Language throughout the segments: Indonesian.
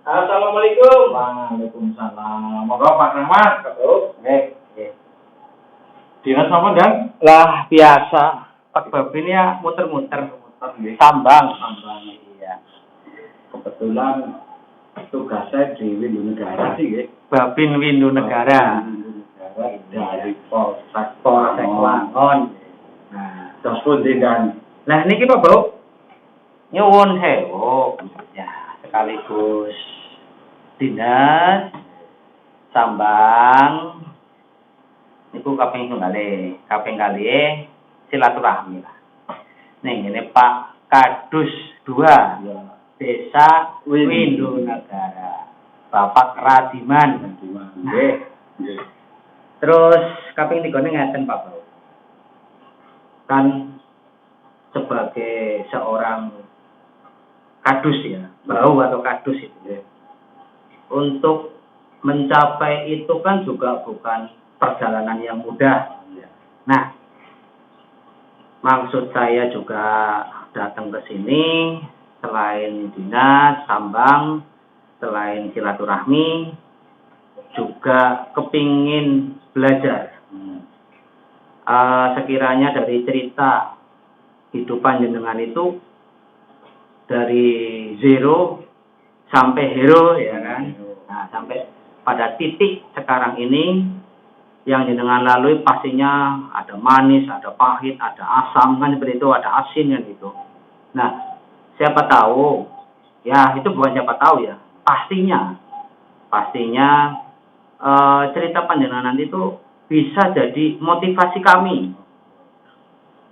Assalamualaikum. Waalaikumsalam. Monggo Pak Rahmat. Nggih. Dinas apa, Dan? Lah biasa. Pak Babin ya muter-muter. Tambang. Iya. Kebetulan tugas saya di Windu Negara sih, nggih. Babin Windu Negara. Dari Polsek Wangon. Nah, terus pundi, Dan? Lah niki Pak Bau. Nyuwun sewu. Ya, sekaligus dinas sambang niku kaping kalih silaturahmi lah. Ning ngene Pak Kadus 2 Desa Windu Negara. Bapak Radiman. Nggih. Terus kaping 3 ngeten Pak Bro. Kan sebagai seorang kadus ya, bau atau kadus itu ya. Untuk mencapai itu kan juga bukan perjalanan yang mudah. Nah, maksud saya juga datang ke sini selain dinas, sambang, selain silaturahmi, juga kepingin belajar. Sekiranya dari cerita hidupan jenengan itu dari zero sampai hero ya kan. Nah, sampai pada titik sekarang ini yang jenengan lalui pastinya ada manis, ada pahit, ada asam kan seperti itu, ada asin kan gitu. Nah, siapa tahu ya itu bukan siapa tahu ya, pastinya cerita panjenengan nanti itu bisa jadi motivasi kami,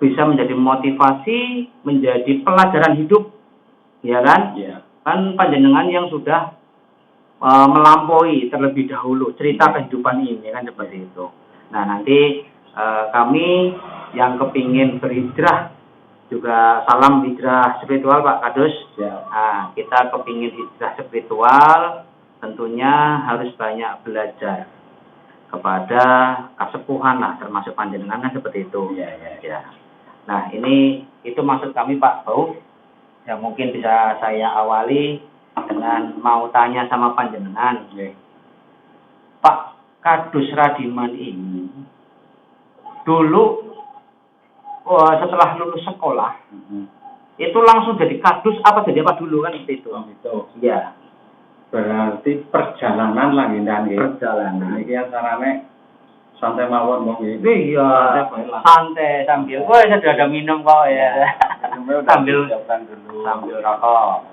bisa menjadi motivasi, menjadi pelajaran hidup, ya kan? Iya. Kan panjenengan yang sudah melampaui terlebih dahulu cerita kehidupan ini kan seperti itu. Nah nanti kami yang kepingin berhijrah juga salam hijrah spiritual Pak Kadus. Ya. Nah, kita kepingin hijrah spiritual tentunya harus banyak belajar kepada kasepuhan lah termasuk panjenengan kan seperti itu. Ya. Nah ini itu maksud kami Pak Bau. Ya mungkin bisa saya awali dengan mau tanya sama panjenengan. Pak Kadus Radiman ini dulu setelah lulus sekolah itu langsung jadi kadus apa jadi apa dulu kan itu? Iya. Berarti perjalanan lagi dan perjalanan. Iki antarane santai mawon mong iki. Iya. Santai sambil saya sudah ada minum kok ya. Sambil rokok.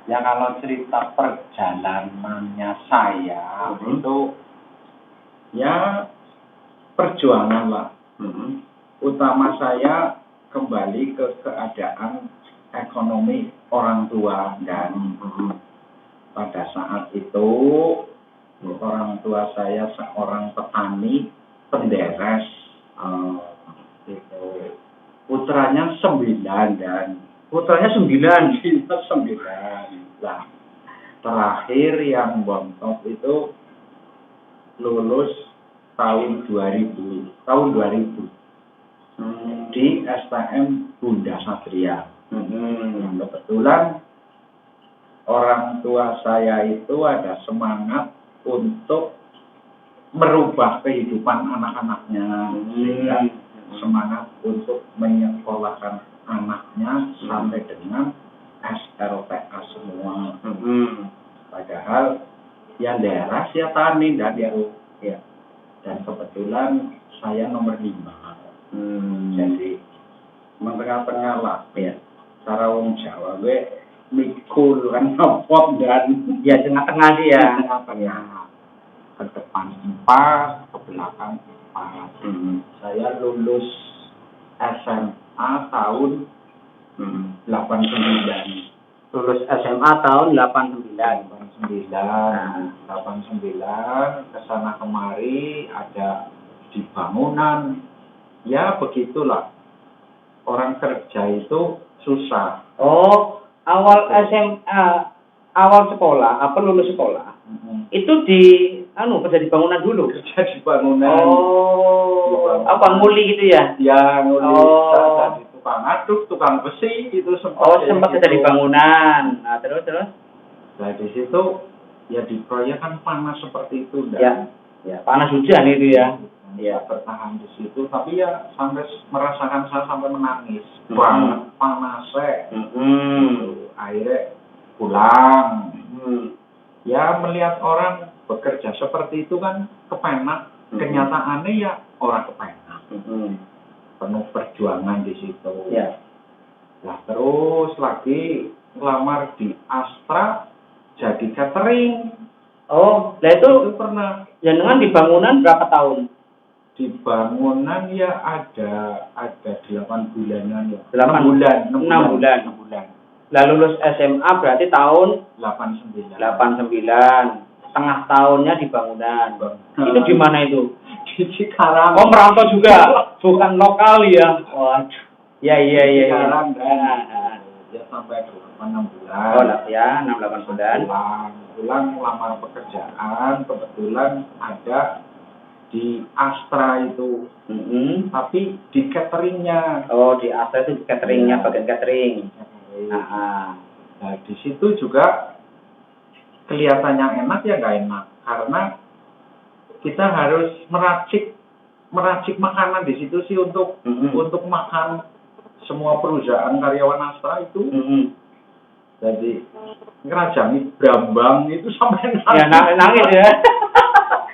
Ya kalau cerita perjalanannya saya itu ya perjuangan lah. Utama saya kembali ke keadaan ekonomi orang tua dan pada saat itu orang tua saya seorang petani penderes itu putranya 9 dan Putranya 9 lah. Terakhir yang bontot itu lulus tahun 2000 di STM Bunda Satria. Kebetulan orang tua saya itu ada semangat untuk merubah kehidupan anak-anaknya, semangat untuk menyekolahkan anaknya sampai dengan SLTA semua. Padahal yang daerah ya tani dan ya. Dan kebetulan saya nomor 5. Jadi tengah-tengah lah ya. Cara wong Jawa gue mikul kan ngopot dan ya tengah-tengah sih ya. Tengah-tengah. Ke depan 4, ke belakang 4. Saya lulus SMA tahun 89. Lulus SMA tahun 89. 89 kesana kemari ada di bangunan. Ya begitulah. Orang kerja itu susah. Oh, awal SMA, awal sekolah, apa lulus sekolah? Itu kerja di bangunan dulu. Kerja di bangunan. Oh, apa nguli gitu ya? Ya, nguli. Jadi tukang aduk, tukang besi itu sempat. Oh, sempat kerja di bangunan. Nah, terus? Nah di situ ya di proyek kan panas seperti itu, Ya, ya panas hujan itu ya. Ya bertahan di situ, tapi ya sampai merasakan saya sampai menangis, Hmm. banget panasnya. Hmm. Akhirnya pulang. Hmm. Ya melihat orang bekerja seperti itu kan kepenak, kenyataannya ya orang kepenak, penuh perjuangan di situ. Ya. Nah terus lagi ngelamar di Astra jadi catering. Oh, nah itu Itu pernah jenengan di bangunan berapa tahun? di bangunan ya ada 8 bulanan ya. 8 bulan. Lah lulus SMA berarti tahun 89. 89. Setengah tahunnya di bangunan. Itu di mana itu? Di Cikarang. Oh, merantau juga. Bukan lokal ya. Waduh. Ya. Cikarang kan. Ya sampai 6 bulan. Oh, lah ya, 6-8 bulan. Pulang melamar pekerjaan, kebetulan ada di Astra itu. Tapi di cateringnya. Oh, di Astra itu cateringnya, bagian catering. Nah, di situ juga kelihatannya enak ya nggak enak karena kita harus meracik makanan di situ sih untuk makan semua perusahaan karyawan Astra itu. Jadi ngerajangi Brambang itu sampai nangis. Ya nangis ya.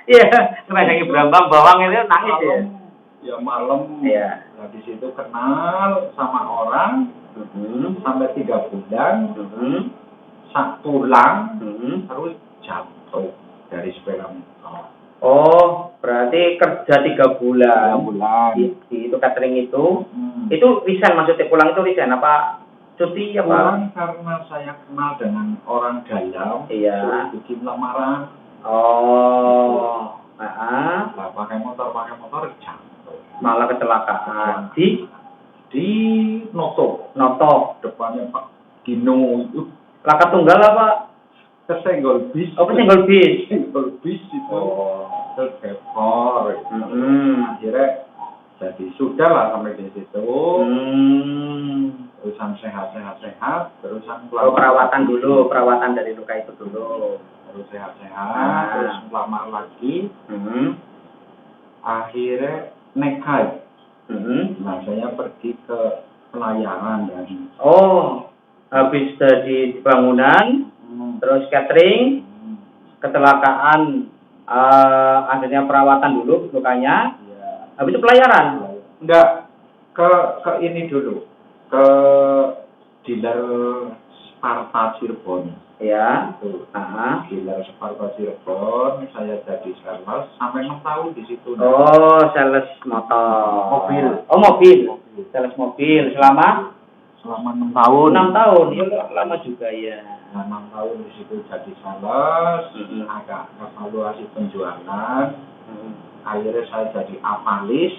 Iya, ngerajangi Brambang bawang itu nangis ya. Ya malam. Iya. Nah di situ kenal sama orang sampai 3 bulan. Pulang terus jatuh dari sepeda motor. Oh, berarti kerja 3 bulan. 3 bulan. Di itu catering itu. Itu resign maksudnya pulang itu resign apa? Cuti apa? Pulang karena saya kenal dengan orang dalam. Iya. Bikin lamaran. Oh. Nah, pakai motor jatuh. Malah kecelakaan. Di Noto. Depannya Pak Dino itu. Laka tunggal apa? Kesenggol bis. Oh, kesenggol bis. Kesenggol bis itu. Oh. Terkepor. Akhirnya jadi sudah lah sampai di situ. Terusan sehat. Terusan perawatan dulu, perawatan dari luka itu dulu. Terus sehat. Terus melamar lagi. Akhirnya nekat. Nah, saya pergi ke pelayaran dan. Oh, habis dari bangunan, terus catering, kecelakaan, akhirnya perawatan dulu lukanya. Ya. Habis itu pelayaran. Enggak, ke ini dulu, ke dealer Sparta Cirebon. Ya. Dealer Sparta Cirebon, saya jadi sales sampai 6 tahun di situ. Oh, sales motor. Mobil. Oh, mobil. Sales mobil selama 6 tahun. 6 tahun. Ya lama juga ya. 6 tahun di situ jadi sales, agak evaluasi penjualan. Akhirnya saya jadi avalis.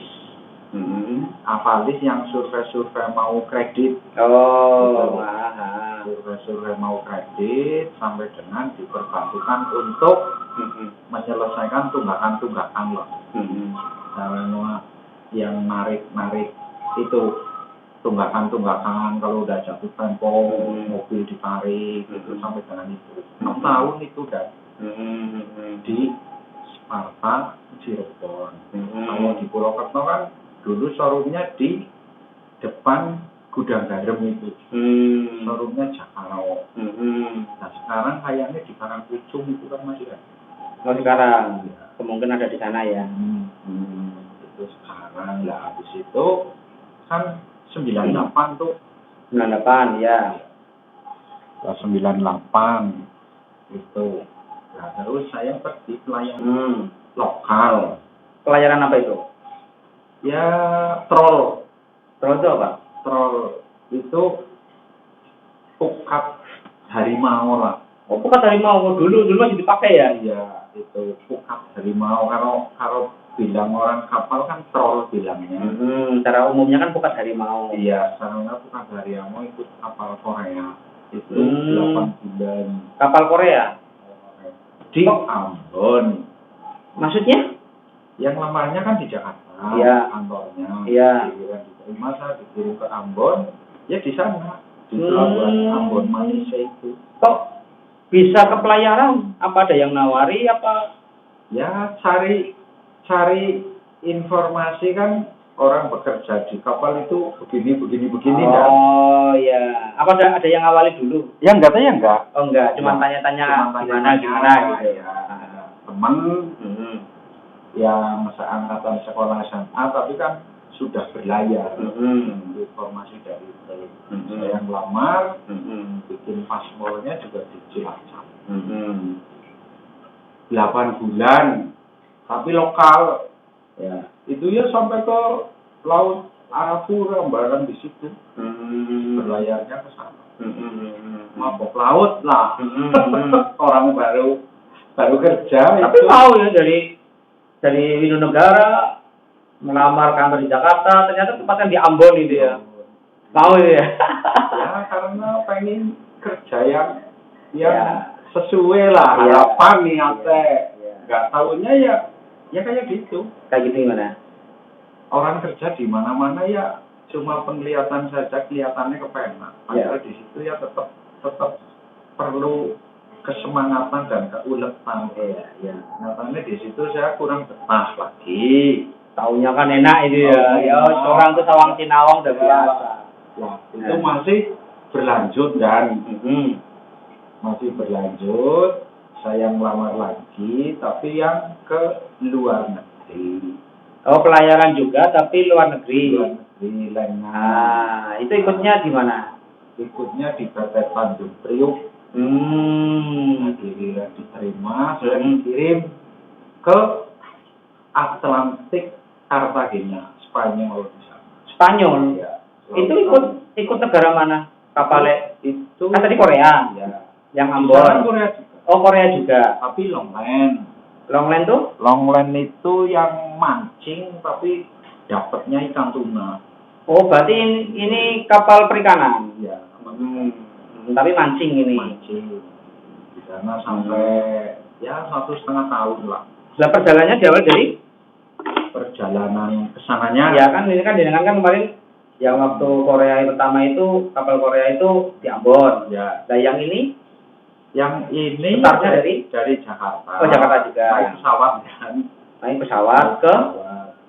Avalis yang survei mau kredit. Oh, survei mau kredit sampai dengan diperbantukan untuk menyelesaikan tunggakan loh. Karena yang narik itu tunggakan kalau udah jatuh tempo mobil ditarik itu sampai dengan itu 6 tahun itu dan di Sparta Cirebon. Kalau di Purwokerto kan dulu showroomnya di depan gudang garam itu. Showroomnya Jakarta. Nah sekarang kayaknya di Karangkucung itu kan masih ada. Oh sekarang, kemungkinan ada di sana ya. Itu sekarang lah habis itu kan 98 tuh. 98 ya. 98 itu. Nah terus saya pergi pelayanan lokal. Pelayanan apa itu? Ya troll. Troll itu apa? Troll itu pukat harimau lah. Oh pukat harimau dulu masih dipakai ya? Iya itu pukat harimau. Kalau bilang orang kapal kan troll bilangnya. Secara umumnya kan pukat harimau. Iya, sekarang pukat harimau itu kapal Korea. Itu 8 bulan. Kapal Korea? Di Ambon. Maksudnya? Yang lamarnya kan di Jakarta. Iya. Kantornya. Iya. Diterima saya dikirim ke Ambon. Ya di sana. Di pelabuhan Ambon Malaysia itu. Kok bisa ke pelayaran? Apa ada yang nawari apa? Ya cari informasi kan, orang bekerja di kapal itu begini dan Oh ya, apa ada yang awali dulu? ya enggak ya enggak. Oh enggak, cuma tanya-tanya gimana gitu. Ya, teman yang seangkatan sekolah SMA tapi kan sudah berlayar. Informasi dari itu. Saya yang lamar, bikin paspornya juga di Cilacap. 8 bulan, tapi lokal. Ya, itu ya sampai ke Laut Arafura, barang di situ. Berlayarnya ke sana. Mabok laut lah. Orang baru kerja. Tapi itu. mau ya dari Widonegara melamar kantor di Jakarta, ternyata tempatnya di Ambon itu ya. Mau ya. Ya karena pengen kerja yang sesuai lah harapan niatnya. Nggak tahunya ya kayak gitu. Kayak gitu gimana? Orang kerja di mana-mana ya cuma penglihatan saja, kelihatannya kepenak. Padahal di situ ya tetap perlu kesemangatan dan keuletan. Nyatanya di situ saya kurang betah lagi. Taunya kan enak itu ya. Ya orang tuh sawang sinawang udah biasa. Wah, itu masih berlanjut dan masih berlanjut. Saya melamar lagi, tapi yang ke luar negeri. Oh, pelayaran juga, tapi luar negeri. Luar negeri, Lengan. Ah, itu ikutnya di mana? Ikutnya di PT Tanjung Priuk. Akhirnya diterima, saya dikirim ke Atlantik Cartagena, Spanyol di sana. Spanyol? Ya. Itu ikut negara mana? Kapalnya? Itu kan tadi Korea. Ya. Yang Ambon. Korea juga. Oh, Korea juga. Tapi longland. Longland tuh? Longland itu yang mancing tapi dapatnya ikan tuna. Oh, berarti ini kapal perikanan. Ya. Tapi mancing ini. Mancing. Di sana sampai 1,5 tahun lah. Lah perjalanannya diawali dari perjalanan kesananya. Ya kan ini kan kemarin yang waktu Korea pertama itu kapal Korea itu di Ambon. Ya. Nah yang ini startnya dari Jakarta. Oh, Jakarta juga. Naik pesawat kan. Naik pesawat ke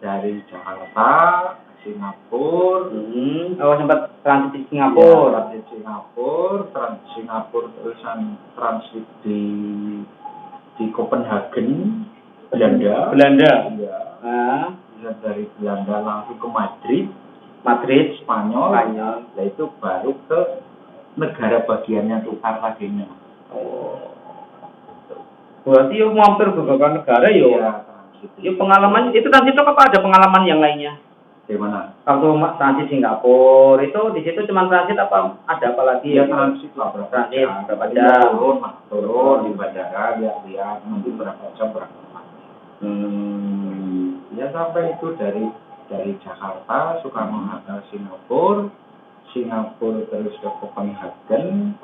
dari Jakarta ke Singapura. Oh, sempat transit di Singapura. Ya, transit Singapura terusan transit di Copenhagen, Belanda. Ya. Dari Belanda langsung ke Madrid, Spanyol. Nah itu baru ke negara bagiannya tuh Cartagena. Oh. Berarti yuk mampir ke beberapa negara yuk. Ya, yuk pengalaman itu transit apa ada pengalaman yang lainnya? Di mana? Waktu transit Singapura itu di situ cuma transit apa ada apa lagi? Ya transit lah berapa jam. Turun di bandara lihat nanti berapa jam. Ya sampai itu dari Jakarta Soekarno-Hatta Singapura terus ke Copenhagen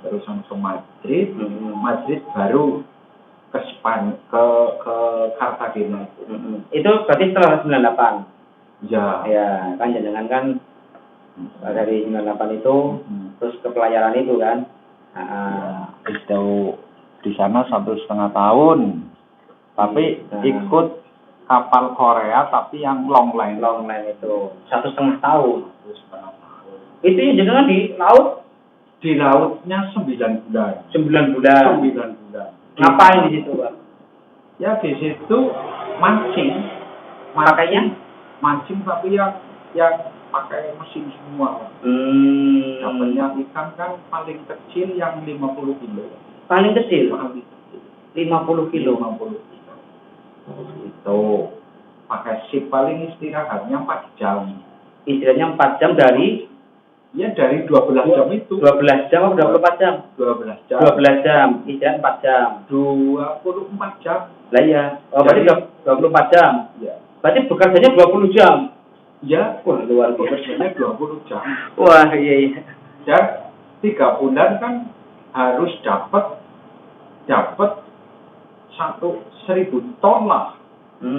terusan ke Madrid, Madrid baru ke Cartagena. Itu berarti setelah 98. Ya kan jangan kan dari 98 itu terus ke pelayaran itu kan. Itu di sana 1,5 tahun. Tapi ikut kapal Korea tapi yang longline itu 1,5 tahun. Itu ya jangan di laut? Di lautnya 9 bulan. 9 bulan. Ngapain di situ, Pak? Ya di situ mancing. Pakainya? Mancing tapi yang pakai mesin semua. Dapatnya ikan kan paling kecil yang 50 kilo. Paling kecil? 50 kilo. Itu pakai ship paling istirahatnya 4 jam. Istirahatnya 4 jam dari? Ya dari 12 jam itu. 12 jam atau 24 jam? 12 jam. 12 jam, istirahat 4 jam. 24 jam. Lah iya. Oh, berarti 24 jam. Ya. Berarti bekerjanya 20 jam. Ya, luar biasa. Bekerjanya 20 jam. Wah, iya. Dan 3 bulan kan harus dapat 1.000 ton lah. 3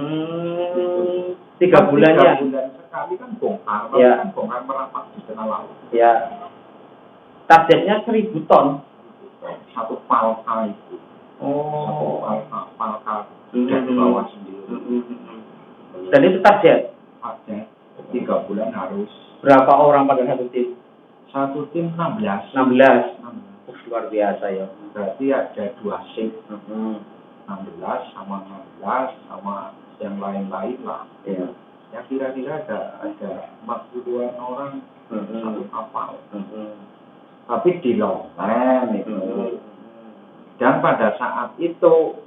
bulannya. 3 bulan sekali kan bongkar, kan bongkar merapat di tengah laut. Ya. Targetnya 1.000 ton. satu palka itu. Satu palka dan bawah sendiri. Dan itu target? Target 3 bulan harus. Berapa orang pada satu tim? Satu tim 16. 16. Luar biasa ya. Berarti ada 2 shift. 16 sama yang lain-lain lah. Iya. Ya kira-kira ada 40-an orang satu kapal. Tapi di Longmen itu. Dan pada saat itu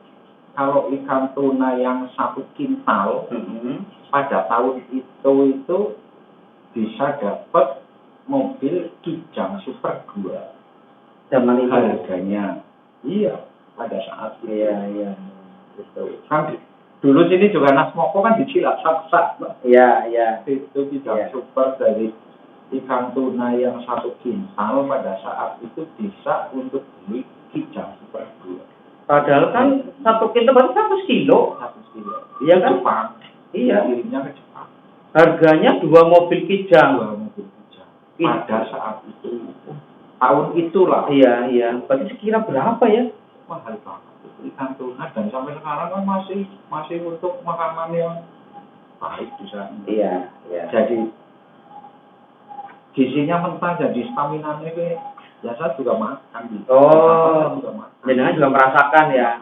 kalau ikan tuna yang 1 kintal pada tahun itu bisa dapat mobil Kijang Super 2. Zaman itu harganya. Iya, pada saat itu. Iya. Itu kan dulu sini juga Nasmoko kan di Cilacap. Iya. Itu Kijang Super dari ikan tuna yang 1 kintal pada saat itu bisa untuk beli Kijang Super 2. Padahal kan 1 kintal berarti 1 kilo. 1 kilo. Iya kan? Jepang. Iya. Kirimnya ke Jepang. Harganya 2 mobil Kijang. 2 mobil Kijang. Pada saat itu. Tahun itulah. Iya. Berarti sekira berapa ya? Mahal banget ikan tuna dan sampai sekarang kan masih untuk makanan yang baik di sana. Iya. Jadi gizinya mentah, jadi stamina-nya itu biasa juga makan gitu. Oh. Juga makan. Jenengan juga merasakan ya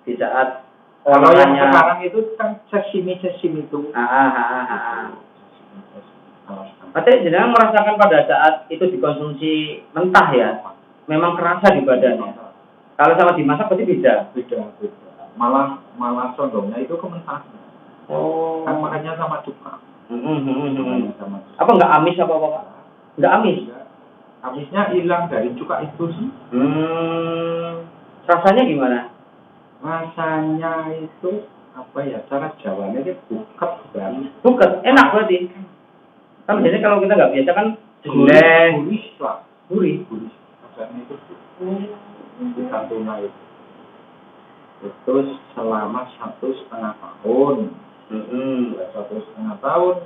di saat kalau yang sekarang itu kan sashimi itu. Berarti jenengan merasakan pada saat itu dikonsumsi mentah ya, memang kerasa di badannya. Kalau sama dimasak pasti beda. Malah condongnya itu ke mentah. Oh. Kan makannya sama cuka. Apa nggak amis apa Pak? Nggak amis. Amisnya hilang dari cuka itu sih. Rasanya gimana? Rasanya itu apa ya? Cara Jawanya itu buket banget. Buket, enak berarti. Kan biasanya kalau kita nggak biasa kan jelek. Gurih. Rasanya itu ikan tuna itu. Terus selama 1,5 tahun. 1,5 tahun.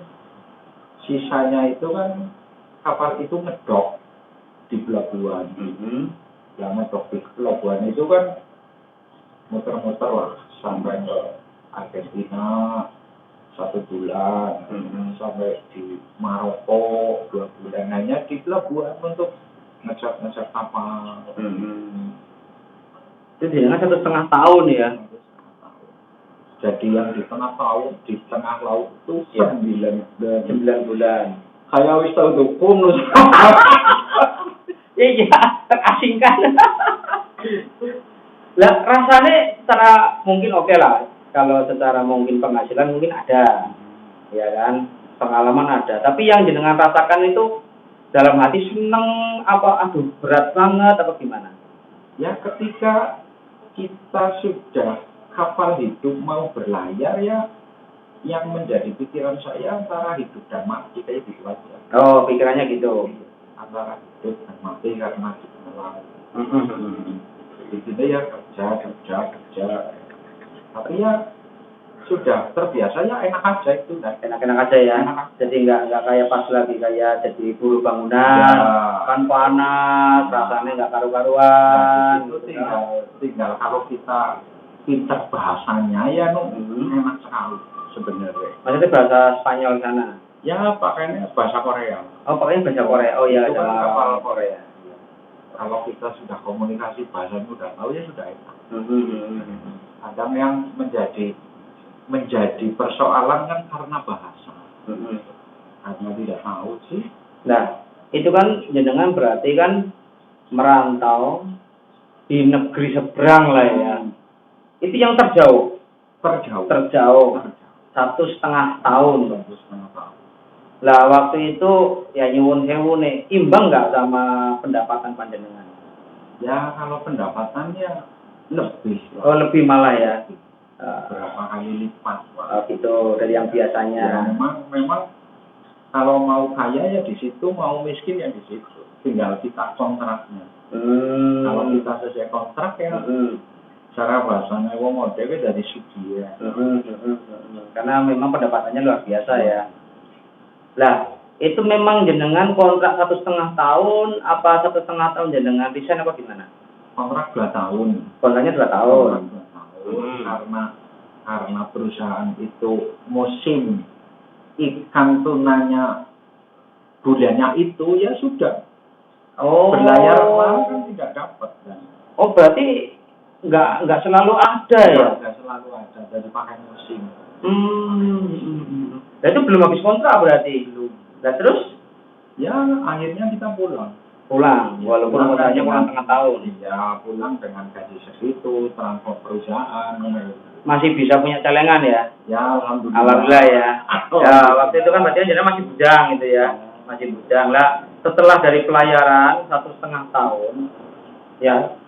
Sisanya itu kan kapal itu ngedok di pelabuhan. Yang ngedok di pelabuhan itu kan muter-muter lah sampai ke Argentina 1 bulan, sampai di Maroko 2 bulan, hanya di pelabuhan untuk ngecek kapal. Itu dengan 1,5 tahun ya. Jadi yang di tengah laut itu 9 bulan. Kayak wis tau dukun. Iya, terasingkan. Lah rasanya secara mungkin oke lah. Kalau secara mungkin penghasilan mungkin ada. Ya kan? Pengalaman ada. Tapi yang jenengan rasakan itu dalam hati seneng apa aduh berat banget apa gimana? Ya ketika kita sudah kapal hidup mau berlayar ya yang menjadi pikiran saya antara hidup dan mati kayak gitu aja. Oh, pikirannya gitu. Antara hidup dan mati karena di laut. Jadi ya kerja. Tapi ya sudah terbiasa ya enak aja itu. Enak-enak aja ya. Jadi nggak kayak pas lagi kayak jadi buruh bangunan. Ya. Kan panas, rasanya nggak karu-karuan. Itu tinggal kalau kita pintar bahasanya ya enak sekali sebenarnya. Maksudnya bahasa Spanyol sana? Ya pakainya bahasa Korea. Oh pakainya bahasa Korea. Oh ya itu kan kapal Korea. Kalau kita sudah komunikasi bahasanya udah tahu ya sudah enak. Kadang yang menjadi persoalan kan karena bahasa. Karena tidak tahu sih. Nah itu kan jenengan berarti kan merantau di negeri seberang lah ya. Itu yang terjauh. 1,5 tahun. Lah waktu itu ya nyuwun sewu nih, imbang nggak sama pendapatan panjenengan? Ya kalau pendapatannya lebih. Oh lebih malah ya. Berapa kali lipat. Gitu dari yang biasanya. Ya, memang kalau mau kaya ya di situ, mau miskin ya di situ. Tinggal kita kontraknya. Kalau kita sesuai kontrak ya. Cara bahasanya wong modele dari segi ya. Karena memang pendapatannya luar biasa ya. Lah, itu memang jenengan kontrak 1,5 tahun apa 1,5 tahun jenengan resign apa gimana? kontrak 2 tahun. Kontraknya 2 tahun. Kontrak 2 tahun. Karena perusahaan itu musim ikan tunanya bulannya itu ya sudah. Berlayar kemarin kan tidak dapat kan. Oh, berarti nggak selalu ada ya? Nggak selalu ada, dari pakai musim. Nah, itu belum habis kontrak berarti? Belum. Nah, terus? Ya, akhirnya kita pulang. Walaupun kontraknya kurang tengah tahun. Ya, pulang dengan gaji segitu, transport perusahaan. Masih bisa punya celengan ya? Ya, alhamdulillah. Alhamdulillah ya. Ya, waktu itu kan berarti jenengan masih bujang gitu ya? Masih bujang lah. Setelah dari pelayaran 1,5 tahun, ya,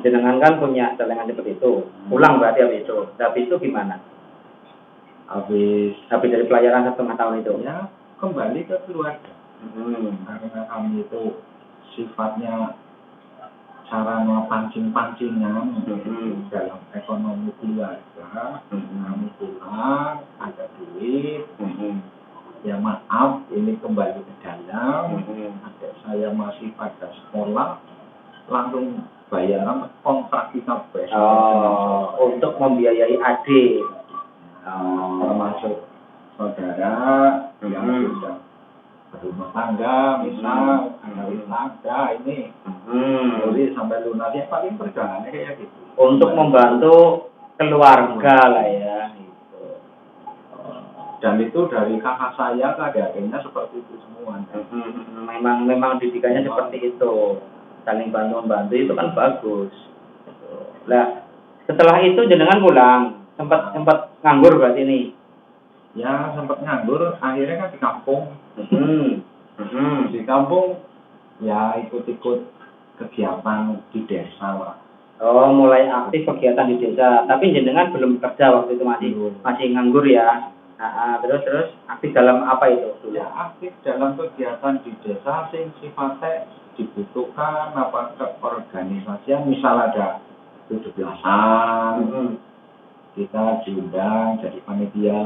jenengan kan punya celengan seperti itu. Pulang berarti habis itu. Habis itu gimana? Habis dari pelayaran 1,5 tahun itu? Ya, kembali ke keluarga. Karena kami itu sifatnya cara pancing-pancingan dalam ekonomi keluarga. Kami pulang, ada duit. Ya maaf, ini kembali ke dalam. Adik saya masih pada sekolah, langsung bayaran kontrak kita besok. Untuk membiayai adik. Termasuk saudara yang sudah berumah tangga, misal anak tangga ini, jadi sampai lunas ya paling perjalanannya kayak gitu. Untuk membantu keluarga lah ya. Dan itu dari kakak saya ke adik-adiknya seperti itu semua. Memang didikannya seperti itu, saling bantu-membantu itu kan bagus. Nah, setelah itu jenengan pulang, sempat nganggur berarti ini? Ya sempat nganggur, akhirnya kan di kampung. Di kampung ya ikut-ikut kegiatan di desa lah. Oh, mulai aktif kegiatan di desa, tapi jenengan belum kerja waktu itu, masih nganggur ya? Terus aktif dalam apa itu? Ya aktif dalam kegiatan di desa sing sifatnya dibutuhkan apa keorganisasian, misal ada 17-an, kita diundang jadi panitia,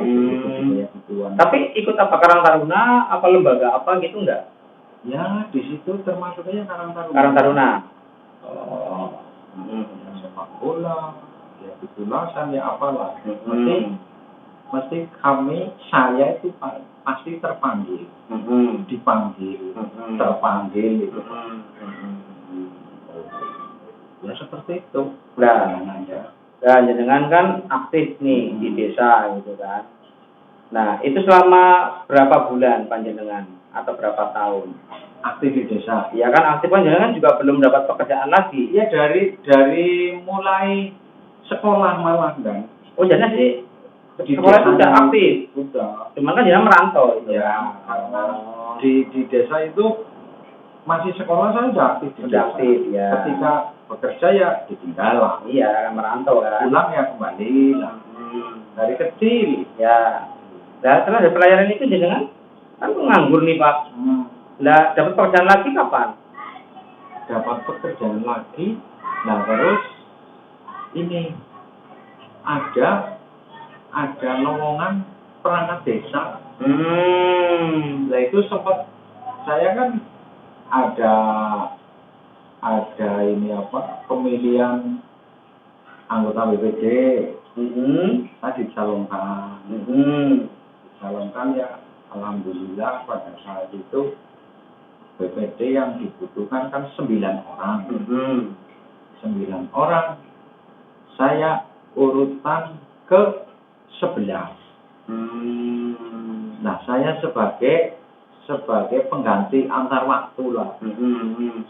gitu-gituan. Tapi ikut apa, Karang Taruna, apa lembaga apa gitu enggak? Ya di situ termasuknya Karang Taruna. Karang Taruna. Ya, sepak bola, ya ketulasan, ya apalah. Mesti saya itu pasti terpanggil, dipanggil, terpanggil gitu. Ya seperti itu. Nah, jenengan kan aktif nih di desa gitu kan. Nah, itu selama berapa bulan panjenengan atau berapa tahun? Aktif di desa. Ya kan aktif, panjenengan juga belum dapat pekerjaan lagi. Ya dari mulai sekolah malah kan. Oh, jadi sih sekolah itu sudah aktif. Sudah. Cuman kan jenengan merantau itu. Ya, karena di desa itu masih sekolah saya sudah aktif di desa. Aktif ya. Ketika bekerja ya ditinggal lah. Iya, merantau kan. Pulang ya kembali lah. Dari kecil. Ya. Nah, setelah ada pelayaran itu jenengan kan nganggur nih Pak. Nah, dapat pekerjaan lagi kapan? Dapat pekerjaan lagi. Nah, terus ini ada lowongan perangkat desa. Nah, itu sempat saya kan ada ini apa, pemilihan anggota BPD. Saya dicalonkan. Dicalonkan ya, alhamdulillah pada saat itu BPD yang dibutuhkan kan 9 orang. 9 orang. Saya urutan ke 11. Nah, saya sebagai pengganti antar waktu lah.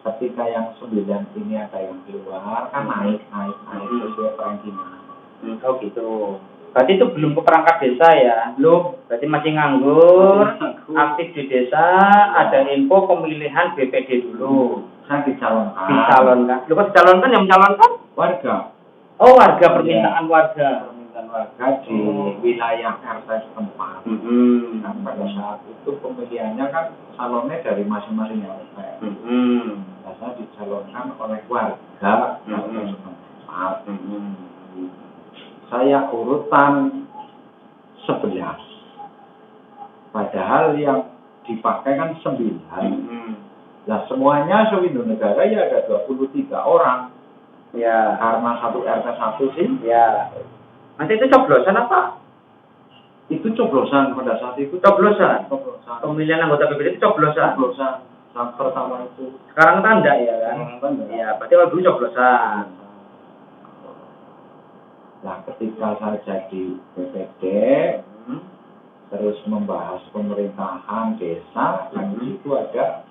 Ketika yang 9 ini ada yang keluar, kan naik sesuai perankiman. Oh gitu. Berarti itu belum ke perangkat desa ya? Belum. Berarti masih nganggur, aktif di desa, ada info pemilihan BPD dulu. Saya dicalonkan. Lu kok dicalonkan, yang mencalonkan? Warga. Oh, warga, permintaan warga. Warga di wilayah RT setempat. Nah, pada saat itu pemilihannya kan calonnya dari masing-masing RT. Nah, saya dicalonkan oleh warga RT setempat. Saya urutan 11. Padahal yang dipakai kan 9. Nah, semuanya se-Indo negara ya ada 23 orang. Ya. Karena satu RT 1 sih. Ya. Nanti itu coblosan apa? Itu coblosan pada saat itu. Coblosan. Coblosan. Pemilihan anggota BPD itu coblosan. Coblosan. Saat pertama itu. Sekarang tanda ya kan? Sekarang tanda. Iya, berarti kalau dulu coblosan. Nah, ketika saya jadi BPD, terus membahas pemerintahan desa, dan di situ ada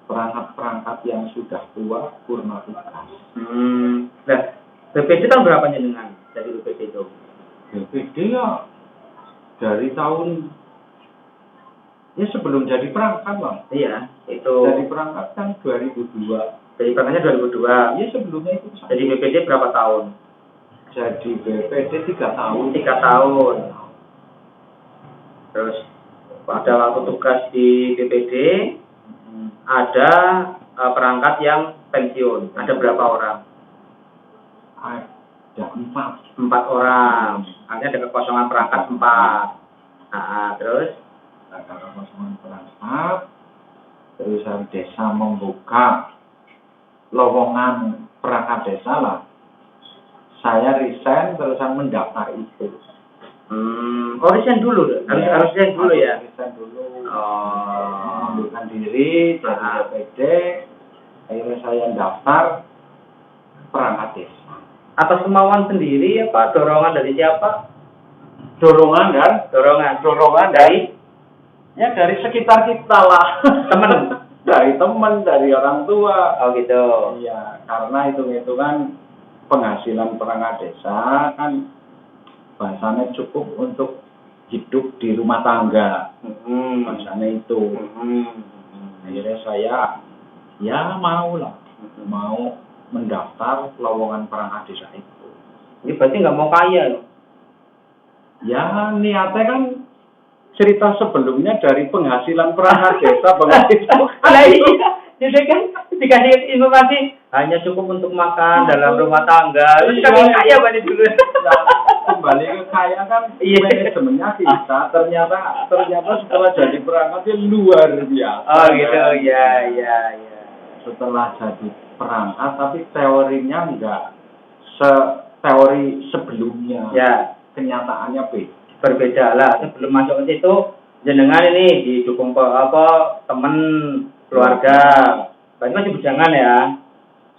perangkat-perangkat yang sudah tua purna tugas. Nah, BPD tahun berapa dengan dari BPD itu? BPD ya dari tahun ya sebelum jadi perangkat, Bang. Iya, itu. Dari perangkat kan 2002. Jadi perangkatnya 2002. Iya, sebelumnya itu. Jadi BPD berapa tahun? Jadi BPD 3 tahun. 3 tahun. Terus pada waktu tugas di BPD ada perangkat yang pensiun. Ada berapa orang? Ada 4 orang. Artinya ada kekosongan perangkat 4. Nah, terus ada kekosongan perangkat. Terusan desa membuka lowongan perangkat desa lah. Saya resign terusan mendaftar itu. Oh, resign dulu, harus resign dulu ya. Resign dulu. Oh, Mengundurkan diri dari BPD. Akhirnya saya daftar perangkat desa. Atas kemauan sendiri apa dorongan dari siapa? Dorongan dari ya dari sekitar kita lah. Teman. Dari teman, dari orang tua. Oh gitu. Iya, karena itu kan penghasilan perangkat desa kan bahasanya cukup untuk hidup di rumah tangga. Bahasanya itu. Akhirnya saya ya mau mendaftar lowongan perangkat desa itu. Ini berarti nggak mau kaya loh. Ya niatnya kan cerita sebelumnya dari penghasilan perangkat desa penghasilan. Jadi kan dikasih informasi hanya cukup untuk makan dalam rumah tangga. Terus kan kaya banget dulu. Nah, kembali ke kaya kan manajemennya kita ternyata setelah jadi perangkat itu luar biasa. Oh gitu, ya. Setelah jadi perangkat tapi teorinya enggak teori sebelumnya. Ya. Kenyataannya berbeda lah. Sebelum masuk ke situ jenengan ini didukung teman keluarga. Berarti masih bujangan ya?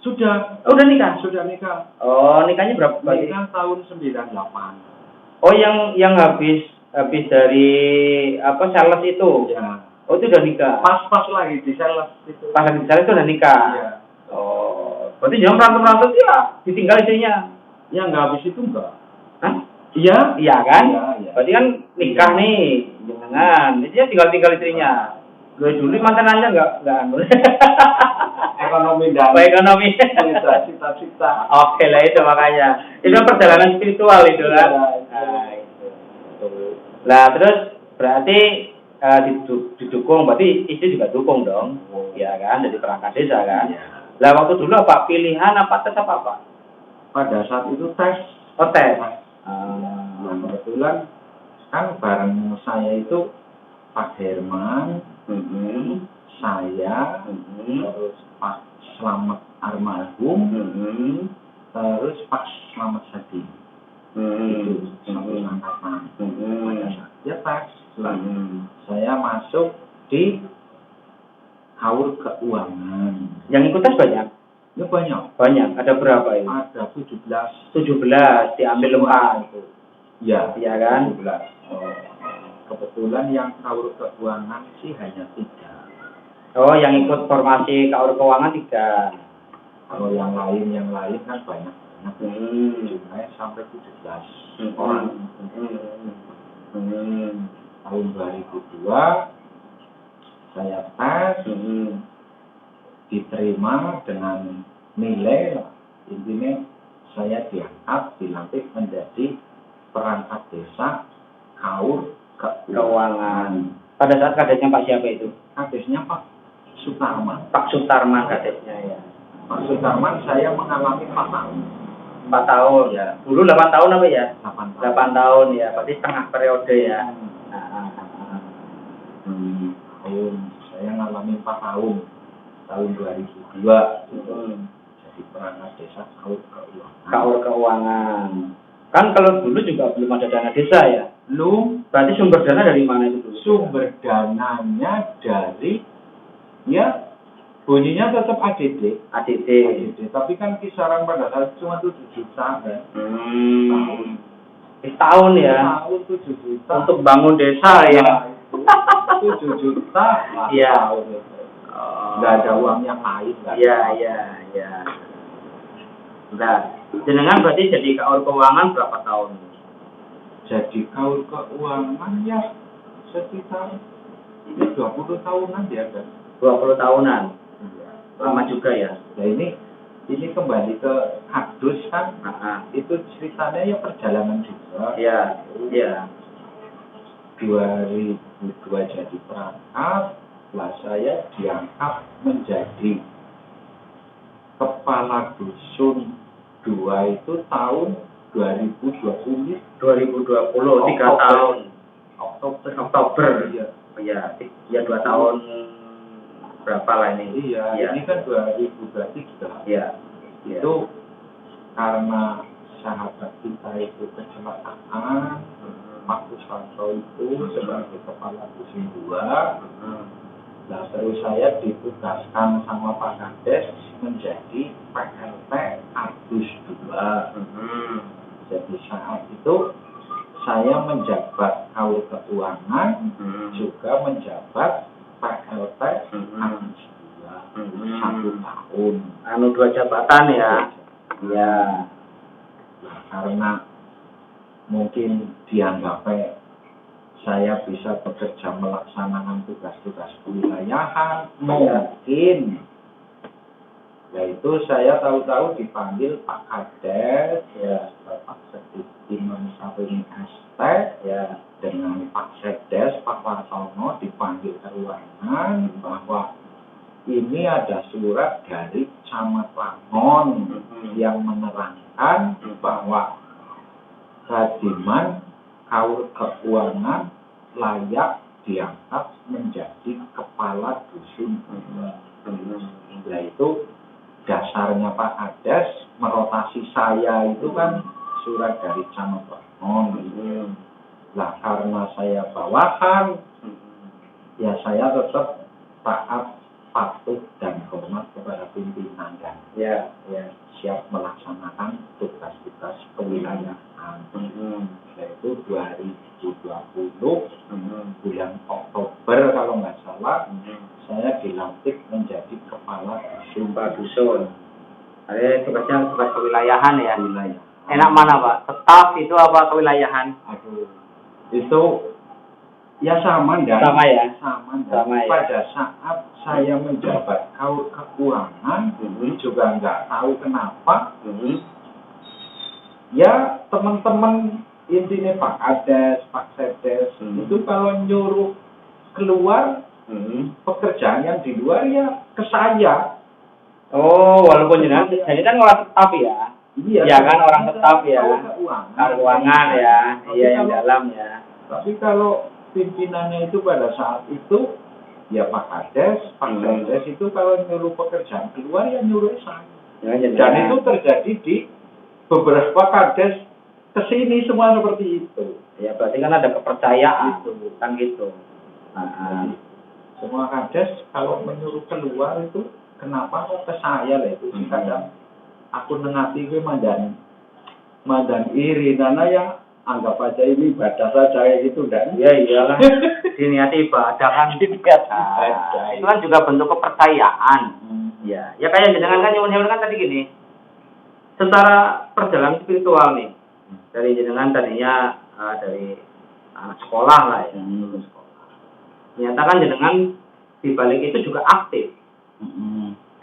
Sudah. Oh, udah nikah? Sudah nikah. Oh, nikahnya berapa? Nikah tahun 98. Oh, yang habis dari sales itu? Ya. Oh, itu udah nikah? Pas lagi di sales itu. Pas lagi di sales itu udah nikah? Iya. Oh, berarti jangan merantau ya ditinggal istrinya? Ya, nggak habis itu enggak. Hah? Iya. Iya kan? Iya. Berarti kan nikah nih, jangan. Jadi tinggal istrinya. Gue dulu mantan aja nggak ekonomi dan ekonomi. cita-cita. Oke lah itu makanya. Itu perjalanan spiritual itu lah. Nah, itu. Lah terus berarti didukung, berarti istri juga dukung dong, ya kan, dari perangkat desa kan. Ya. Lah waktu dulu apa pilihan apa tes apa? Pada saat itu tes. Oh tes. Nah, kebetulan kan bareng saya itu Pak Herman, saya, terus Pak Slamet almarhum, terus Pak Slamet Sadi. Itu satu angkatan. Pada saat dia tes, saya masuk di Kaur Keuangan. Yang ikut tes banyak? Ya banyak. Banyak. Ada berapa ini? Ada 17. 17 diambil 4 itu. Iya. Iya kan? 17. Oh. Kebetulan yang Kaur Keuangan sih hanya 3. Oh, yang ikut formasi Kaur Keuangan 3. Kalau yang lain kan banyak. Jumlahnya sampai 17 orang. Tahun 2002 saya tes, diterima dengan nilai, intinya saya dilantik menjadi perangkat desa Kaur Keuangan. Pada saat kadesnya Pak siapa itu? Kadesnya Pak Sutarman. Pak Sutarman kadesnya ya. Pak Sutarman saya mengalami 4 tahun. 4 tahun ya. Dulu 8 tahun apa ya? 8 tahun ya. Berarti setengah periode ya. Saya mengalami 4 tahun. Tahun 2002. jadi perangkat desa KAUR keuangan. KAUR keuangan. Kan kalau dulu juga belum ada dana desa ya. Belum. Berarti sumber dana dari mana itu dulu? Sumber dananya dari ya bunyinya tetap ADD, ADD. tapi kan kisaran pada saat cuma 7 juta kan. Tahun ya. Tahun 7 juta. Untuk bangun desa ya. 7 juta. Iya. Nggak ada uangnya lain. Iya. Udah. Jenengan berarti jadi KAUR keuangan berapa tahun? Jadi KAUR keuangan ya sekitar 20 tahunan dia kan. 20 tahunan. Iya. Lama juga ya. Ya ini kembali ke kardus kan. Itu ceritanya ya perjalanan juga. Iya. 2002 jadi perangkat, lah saya diangkat menjadi kepala dusun 2 itu tahun 2020. 3 tahun. Oktober. Iya. Ya 2 tahun berapa lah ini? Iya. Ini kan 2023. Iya. Itu karena sahabat kita itu kecelakaan, Pak Kuswanto itu sebagai kepala dusun 2. Nah, terus saya ditugaskan sama Pak Kades menjadi PLT Ardus 2. Jadi saat itu saya menjabat KAUR keuangan, juga menjabat PLT Ardus 2 1 tahun. 2 jabatan ya. Iya. Nah, karena mungkin dianggapnya saya bisa bekerja melaksanakan tugas-tugas kewilayahan, mungkin. Yaitu saya tahu-tahu dipanggil Pak Kades, ya, Pak Sekiti Mensawini ST, ya, dengan Pak Sekdes, Pak Wartono dipanggil ke ruangan bahwa ini ada surat dari Camat Langon yang menerangkan bahwa Radiman KAUR keuangan layak diangkat menjadi kepala dusun. Nah itu dasarnya Pak Kades merotasi saya itu kan surat dari Camat Langon. Nah karena saya bawahan, ya saya tetap taat, patuh dan hormat kepada pimpinan dan siap melaksanakan tugas-tugas kewilayahan. Yaitu 2020 bulan Oktober kalau nggak salah, saya dilantik menjadi kepala dusun. Ada tugas kewilayahan ya. Enak mana Pak? Tetap itu apa kewilayahan? Itu ya sama dan sama ya. Pada saat saya menjabat KAUR keuangan, juga nggak tahu kenapa. Ya teman-teman intinya Pak Kades, Pak Sekdes itu kalau nyuruh keluar pekerjaan yang di luar ya ke saya. Oh, walaupun jenengan jadi kan orang tetap ya. Iya. Ya kan orang tetap ya. Keuangan ya. Iya yang dalam ya. Tapi kalau pimpinannya itu pada saat itu ya Pak Kades, Pak Sekdes itu kalau nyuruh pekerjaan keluar ya nyuruh saya. Dan itu terjadi di beberapa Kades kesini semua seperti itu. Ya berarti kan ada kepercayaan itu, kan gitu. Semua Kades kalau menyuruh keluar itu kenapa kok ke saya lah itu? Kadang aku nengati gue mandan iri karena yang anggap aja ini ibadah saja kayak gitu dan. Ya iyalah. Diniati ibadah kan diniat ibadah. Itu kan juga bentuk kepercayaan. Ya kayak jenengan kan nyuwun kan tadi gini. Secara perjalanan spiritual nih, dari jenengan tadinya dari anak sekolah lah ya, lulus sekolah. Ternyata kan jenengan di balik itu juga aktif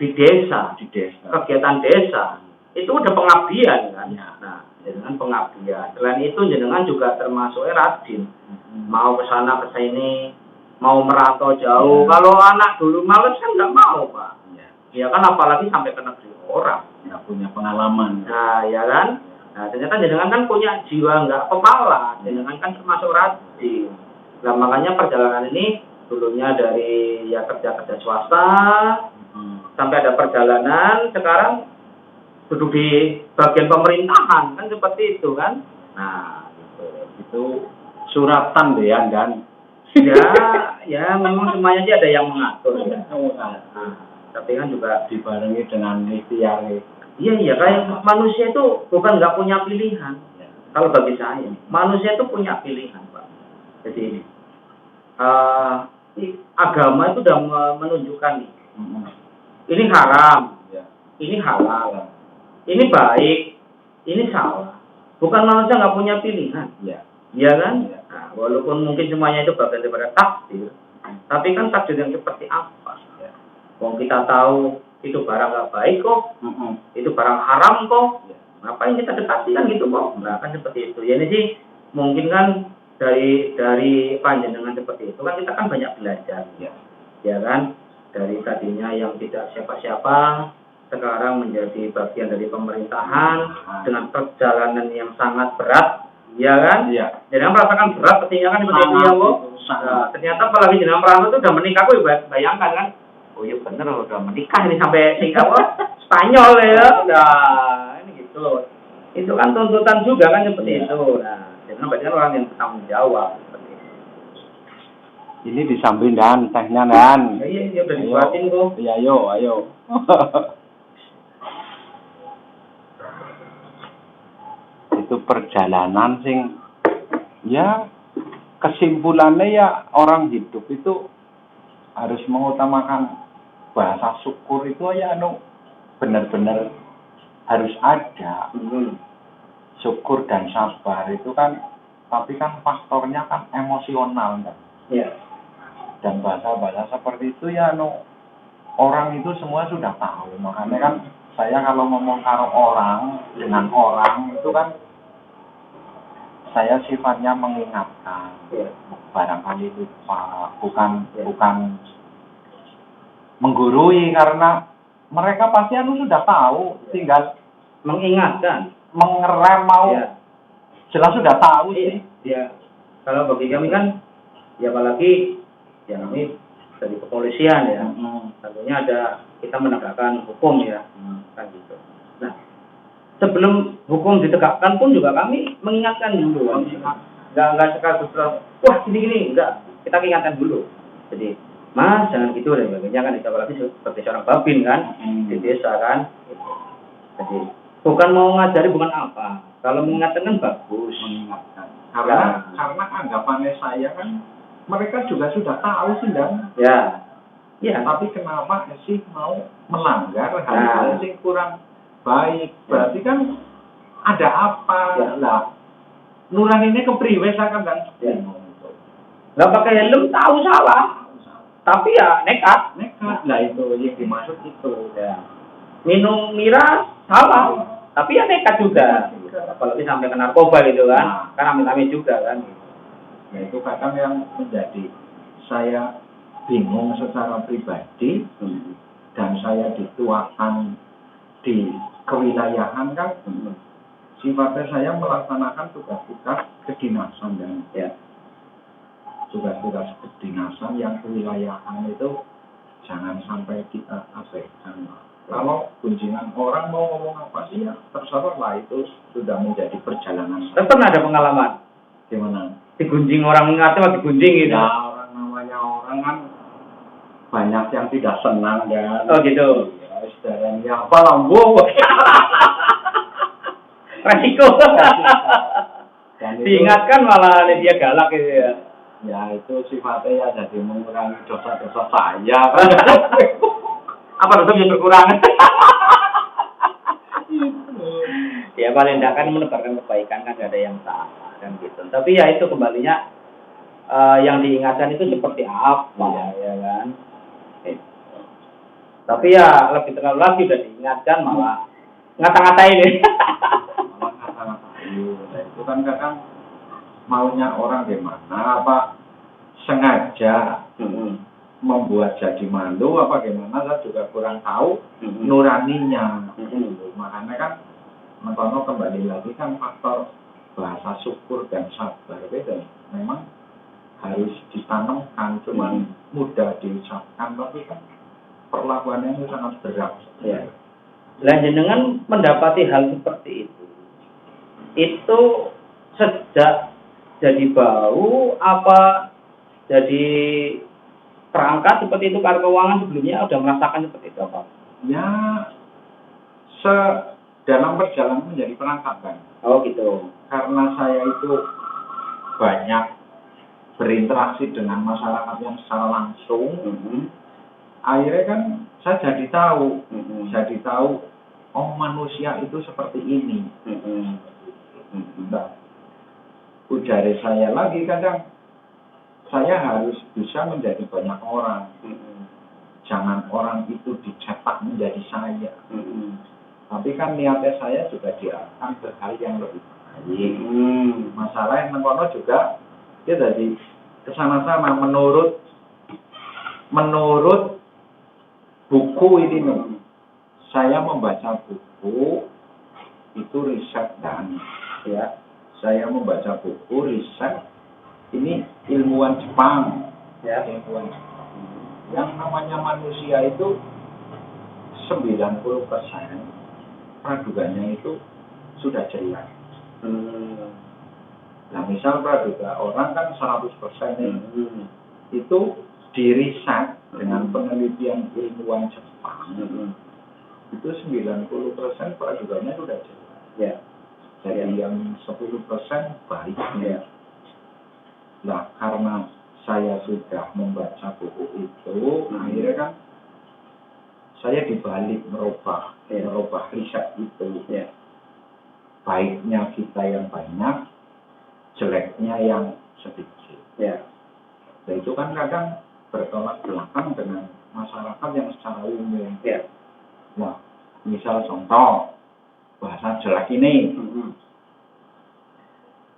di desa, kegiatan desa. Itu udah pengabdian kan. Nah, jenengan pengabdian. Selain itu jenengan juga termasuk rajin. Mau ke sana ke sini, mau merantau jauh. Kalau anak dulu males kan nggak mau, Pak. Ya kan apalagi sampai ke negeri orang. Ya punya pengalaman. Nah, ya kan. Nah, ternyata jenengan kan punya jiwa nggak pemala. Jenengan kan termasuk rajin. Nah, makanya perjalanan ini dulunya dari ya kerja swasta sampai ada perjalanan sekarang duduk di bagian pemerintahan kan seperti itu kan. Nah, itu suratan deh ya dan ya memang semuanya sih ada yang mengatur ya. Nah, tapi kan juga dibarengi dengan ikhtiar. Iya kayak manusia itu bukan nggak punya pilihan. Ya. Kalau bagi saya, manusia itu punya pilihan, Pak. Jadi agama itu sudah menunjukkan nih. Ini haram, Ya. ini halal, ini baik, ini salah. Bukan manusia nggak punya pilihan, Ya. iya kan? Ya. Nah, walaupun mungkin semuanya itu bagian daripada takdir, tapi kan takdir yang seperti apa? Ya. Wong kita tahu itu barang nggak baik kok, itu barang haram kok, Ya. ngapain kita dekati kan gitu kok? Nah kan seperti itu. Ya ini sih mungkin kan dari panjenengan seperti itu kan kita kan banyak belajar, ya kan? Dari tadinya yang tidak siapa-siapa, sekarang menjadi bagian dari pemerintahan dengan perjalanan yang sangat berat, ya kan? Iya. Jadi merasakan berat pastinya kan seperti itu ya, Bu. Nah, ternyata apalagi jenengan merantau itu udah menikah, Bu, bayangkan kan? Oh iya bener udah menikah ini sampai Singapura, Spanyol ya. Nah, ini gitu loh. Itu kan tuntutan juga kan seperti itu. Nah, jenengan berarti kan orang yang bertanggung jawab. Ini disambil dan tehnya dan. Iya udah dibuatin kok. Iya ayo. Itu perjalanan sing ya kesimpulannya ya orang hidup itu harus mengutamakan bahasa syukur itu ya benar-benar harus ada. Syukur dan sabar itu kan tapi kan faktornya kan emosional kan. Iya. Dan bahasa-bahasa seperti itu ya orang itu semua sudah tahu. Makanya kan saya kalau ngomong karo orang dengan orang itu kan saya sifatnya mengingatkan. Barangkali lupa, bukan menggurui karena mereka pasti sudah tahu, tinggal mengingatkan, mengerem mau jelas sudah tahu sih. Iya. Kalau bagi kami kan ya apalagi ya kami dari kepolisian ya, tentunya ada kita menegakkan hukum ya, kan gitu. Nah, sebelum hukum ditegakkan pun juga kami mengingatkan dulu, nggak sekaligus wah gini enggak, kita ingatkan dulu. Jadi Mas jangan gitu dan sebagainya kan, apalagi seperti seorang babin kan di desa kan. Jadi bukan mau ngajari bukan apa, kalau mengingatkan kan bagus. Mengingatkan. Karena anggapannya saya kan mereka juga sudah tahu sih dan ya tapi kenapa sih mau melanggar hal-hal yang kurang baik? Berarti kan ada apa lah? Nuraninya kepriwe kan nggak pakai helm tahu salah, tapi ya nekat lah itu yang dimaksud itu ya. Minum miras salah, tapi ya nekat juga. Apalagi sampai ke narkoba gitu kan, kan amit-amit juga kan. Nah itu kadang yang menjadi saya bingung secara pribadi dan saya dituakan di kewilayahan kan sifatnya saya melaksanakan tugas-tugas kedinasan dan tugas-tugas kedinasan yang kewilayahan itu jangan sampai kita abaikan. Kalau kunjungan orang mau ngomong apa sih ya terserah lah, itu sudah menjadi perjalanan. Pernah ada pengalaman? Gimana? Digunjing orang ngatnya digunjing gitu. Ya orang namanya orang kan banyak yang tidak senang dan oh gitu. Ya istilahnya apa lambu. Resiko. Diingatkan malah dia galak gitu ya. Ya itu sifatnya ya jadi mengurangi dosa-dosa saya. Apa dosa yang berkurang? Ya paling tidak kan menebarkan kebaikan kan gak ada yang salah kan gitu. Tapi ya itu kembalinya yang diingatkan itu seperti apa ya kan. Tapi ya lebih terlalu lagi udah diingatkan malah ngata-ngatain. Malah ngata-ngatain. Itu kan kadang maunya orang gimana apa sengaja membuat jadi malu apa gimana saya juga kurang tahu nuraninya. Makanya kan mentono kembali lagi kan faktor bahasa syukur dan sabar itu memang harus ditanamkan, cuman mudah diucapkan tapi kan perlakuannya itu sangat berat. Lah jenengan mendapati hal seperti itu sejak jadi bau apa jadi perangkat seperti itu, kartu keuangan sebelumnya udah merasakan seperti itu apa? Ya, dalam perjalanan menjadi perangkat kan. Oh gitu. Karena saya itu banyak berinteraksi dengan masyarakat yang secara langsung, akhirnya kan saya jadi tahu, oh manusia itu seperti ini. Nah, ujar saya lagi kadang, saya harus bisa menjadi banyak orang. Jangan orang itu dicetak menjadi saya. Tapi kan niatnya saya juga diarahkan ke hal yang lebih baik. Masalah yang mengkono juga dia jadi kesana-sana menurut buku ini. Saya membaca buku itu riset dan ya saya membaca buku riset ini ilmuwan Jepang ya, ilmuwan Jepang. Yang namanya manusia itu 90% pradugannya itu sudah jelas. Nah misal praduga orang kan 100% itu diriset dengan penelitian ilmuwan Jepang. Itu 90% praduganya sudah jelas. Ya. Jadi yang 10% baik. Ya. Nah karena saya sudah membaca buku itu, akhirnya kan saya dibalik merubah riset itu. Ya. Baiknya kita yang banyak, jeleknya yang sedikit. Ya. Nah itu kan kadang bertolak belakang dengan masyarakat yang secara umum. Ya. Nah, misal contoh bahasa jelek ini,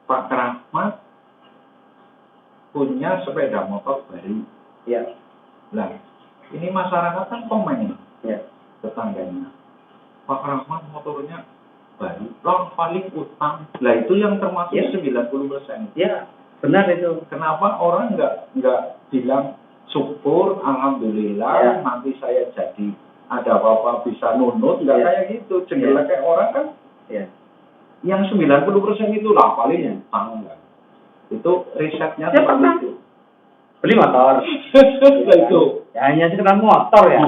Pak Rahmat punya sepeda motor baru. Ya. Nah, ini masyarakat kan komen ya, tetangganya. Pak Rahmat motornya baru, loh paling utang. Lah itu yang termasuk ya. 90%. Ya, benar itu. Kenapa orang nggak bilang syukur, alhamdulillah, ya. Nanti saya jadi ada apa-apa bisa nunut, nggak ya. Kayak gitu. Cenderung kayak orang kan. Ya. Yang 90% itu lah paling utang. Ya. Itu risetnya seperti itu. Beli motor. Itu. Ya hanya sekedar motor ya.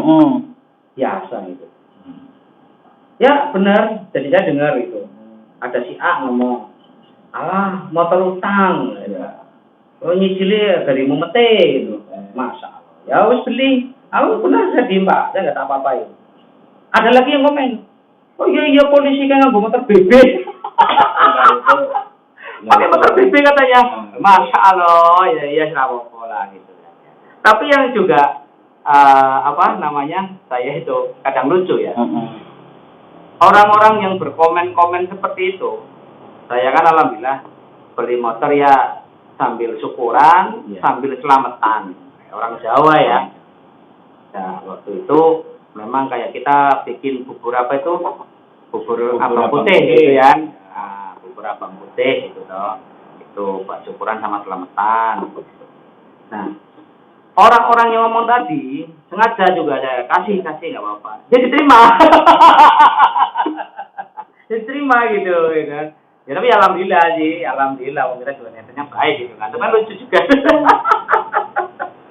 Biasa itu. Ya benar. Jadi saya dengar itu. Ada si A ngomong, alah motor utang. Ya. Oh nyicili dari Mumete itu. Masa Allah. Ya wis beli. Aku benar jadi Mbak. Saya nggak apa-apa itu. Ada lagi yang komen. Oh iya polisi kan nganggo motor BB. Pakai motor BB katanya. Masya Allah, ya apa lah gitu. Tapi yang juga saya itu kadang lucu ya. Orang-orang yang berkomen-komen seperti itu, saya kan alhamdulillah beli motor ya sambil syukuran, sambil selamatan. Orang Jawa ya. Nah, waktu itu memang kayak kita bikin bubur apa itu? Bubur abang putih gitu ya. Nah, bubur abang putih gitu toh. Itu buat syukuran sama selamatan. Nah, orang-orang yang ngomong tadi sengaja juga saya kasih nggak apa-apa. Dia diterima. Diterima gitu kan. Ya tapi alhamdulillah kita juga niatnya baik gitu kan. Tapi lucu juga.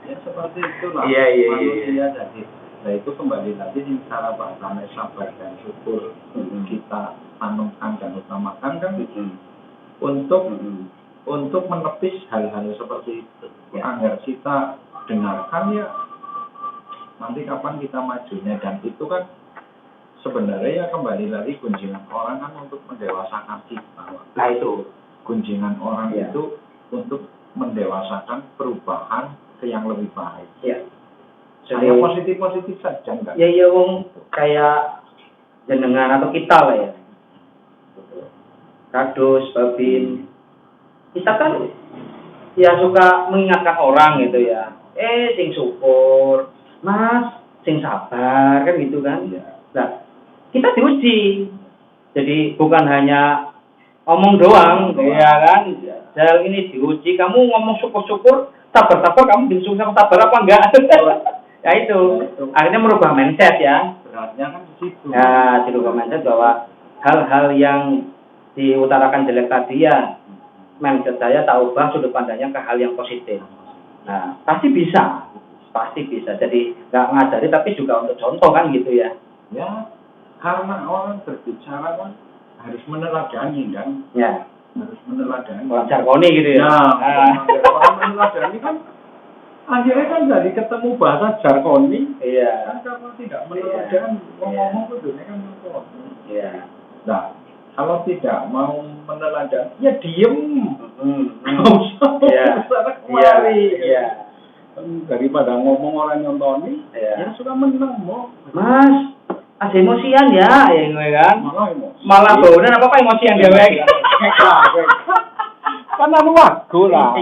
Ya seperti itulah. Iya. Manusia jadi. Nah itu kembali lagi di cara bahasanya sabar dan syukur kita tanamkan dan utamakan kan untuk menepis hal-hal seperti itu agar kita dengarkan ya nanti kapan kita majunya. Dan itu kan sebenarnya ya kembali lagi gunjingan orang kan untuk mendewasakan kita. Nah itu gunjingan orang itu untuk mendewasakan perubahan ke yang lebih baik. Ya. Saya positif saja enggak? Ya wong kayak jenengan atau kita lah ya. Kadus, babin. Kita kan ya suka mengingatkan orang gitu ya. Sing syukur, Mas, sing sabar kan gitu kan. Nah, kita diuji. Jadi bukan hanya ngomong doang, ya kan. Hal ini diuji, kamu ngomong syukur-syukur, sabar-sabar kamu disuruh sama sabar apa enggak? Ya itu. Akhirnya merubah mindset ya. beratnya kan di situ. Nah, dirubah mindset bahwa hal-hal yang diutarakan jelek tadi ya, mindset saya tak ubah sudut pandangnya ke hal yang positif. Nah, pasti bisa. Jadi nggak ngajari tapi juga untuk contoh kan gitu ya. Ya, karena orang berbicara kan harus meneladani kan. Ya. Harus meneladani. Orang jargoni gitu ya. Orang meneladani kan akhirnya kan dari ketemu bahasa jargoni. Iya. Kan kalau tidak meneladani, ngomong itu kan ngomong. Iya. Nah, kalau tidak mau meneladani, ya diem. Nggak usah kemari. Iya. Daripada ngomong orang nyontoni, ya suka menang, Mas, ada emosian ya kan? Malah emosi. baunya apa emosian dia wek. Kan anu wagu lah.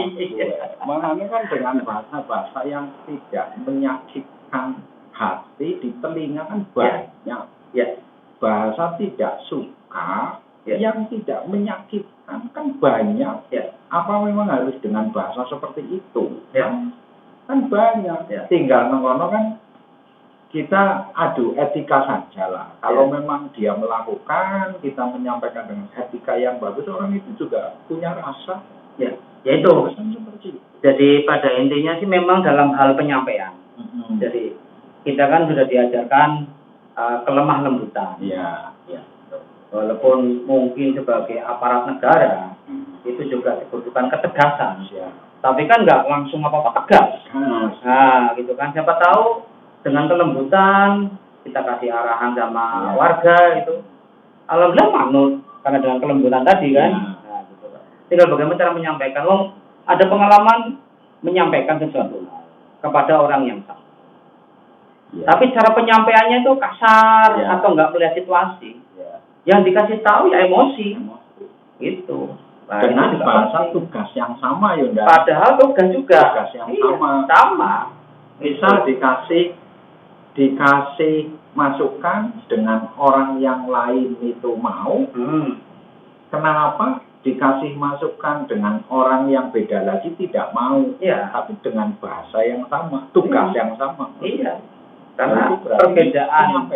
Makanya kan dengan bahasa-bahasa yang tidak menyakitkan hati di telinga kan banyak. Ya. Bahasa tidak suka yang tidak menyakitkan kan banyak. Ya. Apa memang harus dengan bahasa seperti itu? Ya. Kan banyak. Tinggal nongkono kan kita adu etika saja lah. Kalau memang dia melakukan, kita menyampaikan dengan etika yang bagus, orang itu juga punya rasa. Ya itu. Jadi pada intinya sih memang dalam hal penyampaian. Jadi kita kan sudah diajarkan kelemah lembutan. Iya. Walaupun mungkin sebagai aparat negara itu juga dibutuhkan ketegasan. Ya. Tapi kan nggak langsung apa-apa tegas. Nah, gitu kan. Siapa tahu dengan kelembutan kita kasih arahan sama warga itu. Alhamdulillah manut karena dengan kelembutan tadi kan. Nah, gitu kan. Tinggal bagaimana cara menyampaikan. Ada pengalaman menyampaikan sesuatu kepada orang yang sama. Ya. Tapi cara penyampaiannya itu kasar atau nggak melihat situasi. Ya. Yang dikasih tahu ya emosi. Gitu. Nah, dengan bahasa tugas yang sama Yunda. Padahal tugas juga. Tugas yang sama. Misal dikasih masukan dengan orang yang lain itu mau. Kenapa dikasih masukan dengan orang yang beda lagi tidak mau? Iya. Tapi dengan bahasa yang sama, tugas yang sama. Iya. Karena perbedaan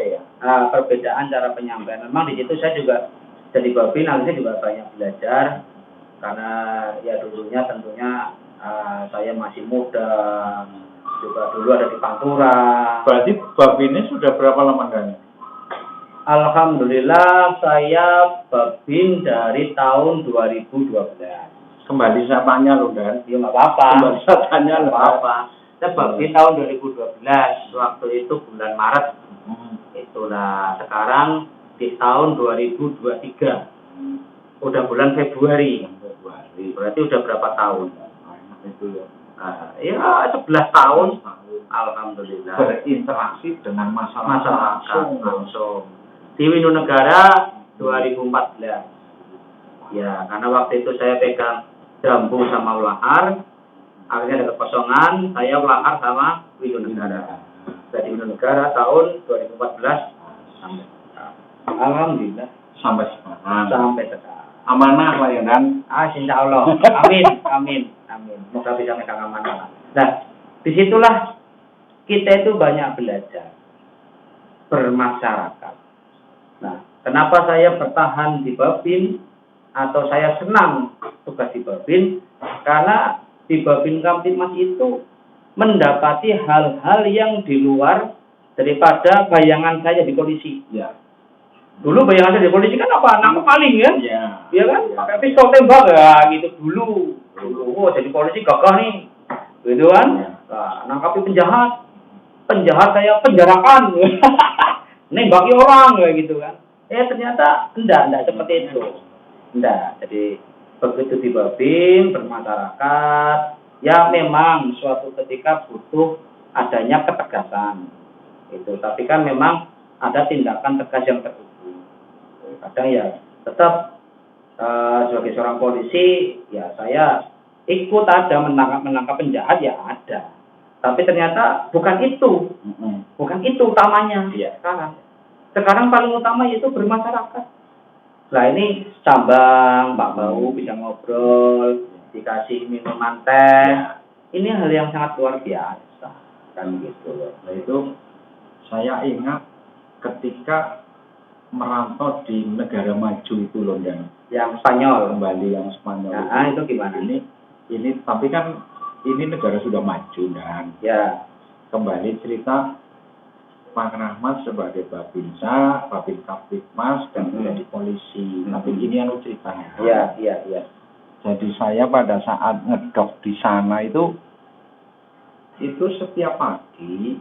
cara penyampaian. Memang di situ saya juga jadi babin, akhirnya juga banyak belajar. Karena ya dulunya tentunya saya masih muda, juga dulu ada di Pantura. Berarti babinnya sudah berapa lama kan? Alhamdulillah saya babin dari tahun 2012. Kembali saya tanya loh Dan. Ya nggak apa-apa. Kembali saya tanya nggak apa-apa. Saya babin tahun 2012, waktu itu bulan Maret. Itulah sekarang di tahun 2023. Udah bulan Februari. Berarti udah berapa tahun? Itu ya. Ya 11 tahun. Alhamdulillah. Berinteraksi dengan masyarakat langsung. Di Winonegara 2014. Ya, karena waktu itu saya pegang jambu sama ulahar. Akhirnya ada kekosongan, saya ulahar sama Winonegara. Dari Winonegara tahun 2014 sampai sekarang. Alhamdulillah. Sampai sekarang. Amanah lah ya kan? Insya Allah. Amin. Semoga bisa megang amanah. Nah, disitulah kita itu banyak belajar bermasyarakat. Nah, kenapa saya bertahan di Babin atau saya senang tugas di Babin? Karena di Babin Kamtibmas itu mendapati hal-hal yang di luar daripada bayangan saya di polisi. Ya. Dulu bayangan saya di polisi kan apa? Nangkep maling kan? Iya kan? Pakai pistol tembak ya gitu dulu. Jadi polisi gagah nih. Gitu kan? Nah, nangkapi penjahat. Penjahat saya penjarakan. Nembaki orang kayak gitu kan. Ternyata enggak seperti itu. Enggak. Jadi begitu di Babin bermasyarakat, ya memang suatu ketika butuh adanya ketegasan. Itu. Tapi kan memang ada tindakan tegas yang terukur. Kadang ya tetap sebagai seorang polisi ya saya ikut ada menangkap penjahat ya ada, tapi ternyata bukan itu utamanya. Sekarang paling utama yaitu bermasyarakat. Nah ini cabang Pak Bau bisa ngobrol, dikasih minuman teh, ini hal yang sangat luar biasa kan gitu loh. Nah itu saya ingat ketika merantau di negara maju itu loh, dan Yang Spanyol. kembali yang Spanyol. Nah, itu gimana? Ini tapi kan ini negara sudah maju, dan Ya. kembali cerita Pak Rahmat sebagai Babinsa, Babin Kaptipmas, dan menjadi polisi. Tapi ini yang ceritanya. Iya. Jadi saya pada saat ngedok di sana itu setiap pagi,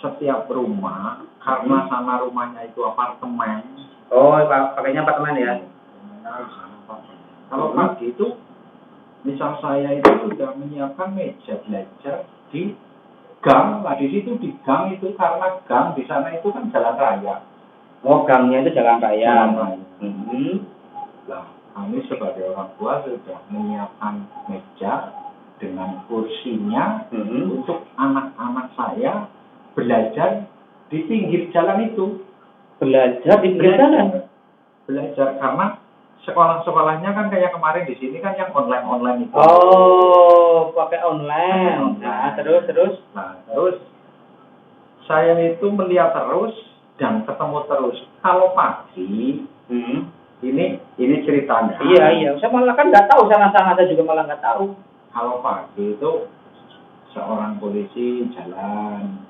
setiap rumah, karena sana rumahnya itu apartemen. Oh, pakainya apartemen ya? Kalau pagi itu, misal saya itu sudah menyiapkan meja belajar di gang. Nah, di situ di gang itu, karena gang di sana itu kan jalan raya. Oh, gangnya itu jalan raya. Jalan raya. Lah, kami sebagai orang tua sudah menyiapkan meja dengan kursinya untuk anak-anak saya belajar di pinggir jalan itu. Belajar di pinggir jalan? Belajar, karena sekolah-sekolahnya kan kayak kemarin di sini kan yang online itu. Oh, pakai online. Nah, terus. Nah, terus saya itu melihat terus dan ketemu terus. Kalau pagi, ini ceritanya. Iya. Saya malah kan nggak tahu sana-sana, saya juga malah nggak tahu. Kalau pagi itu seorang polisi jalan,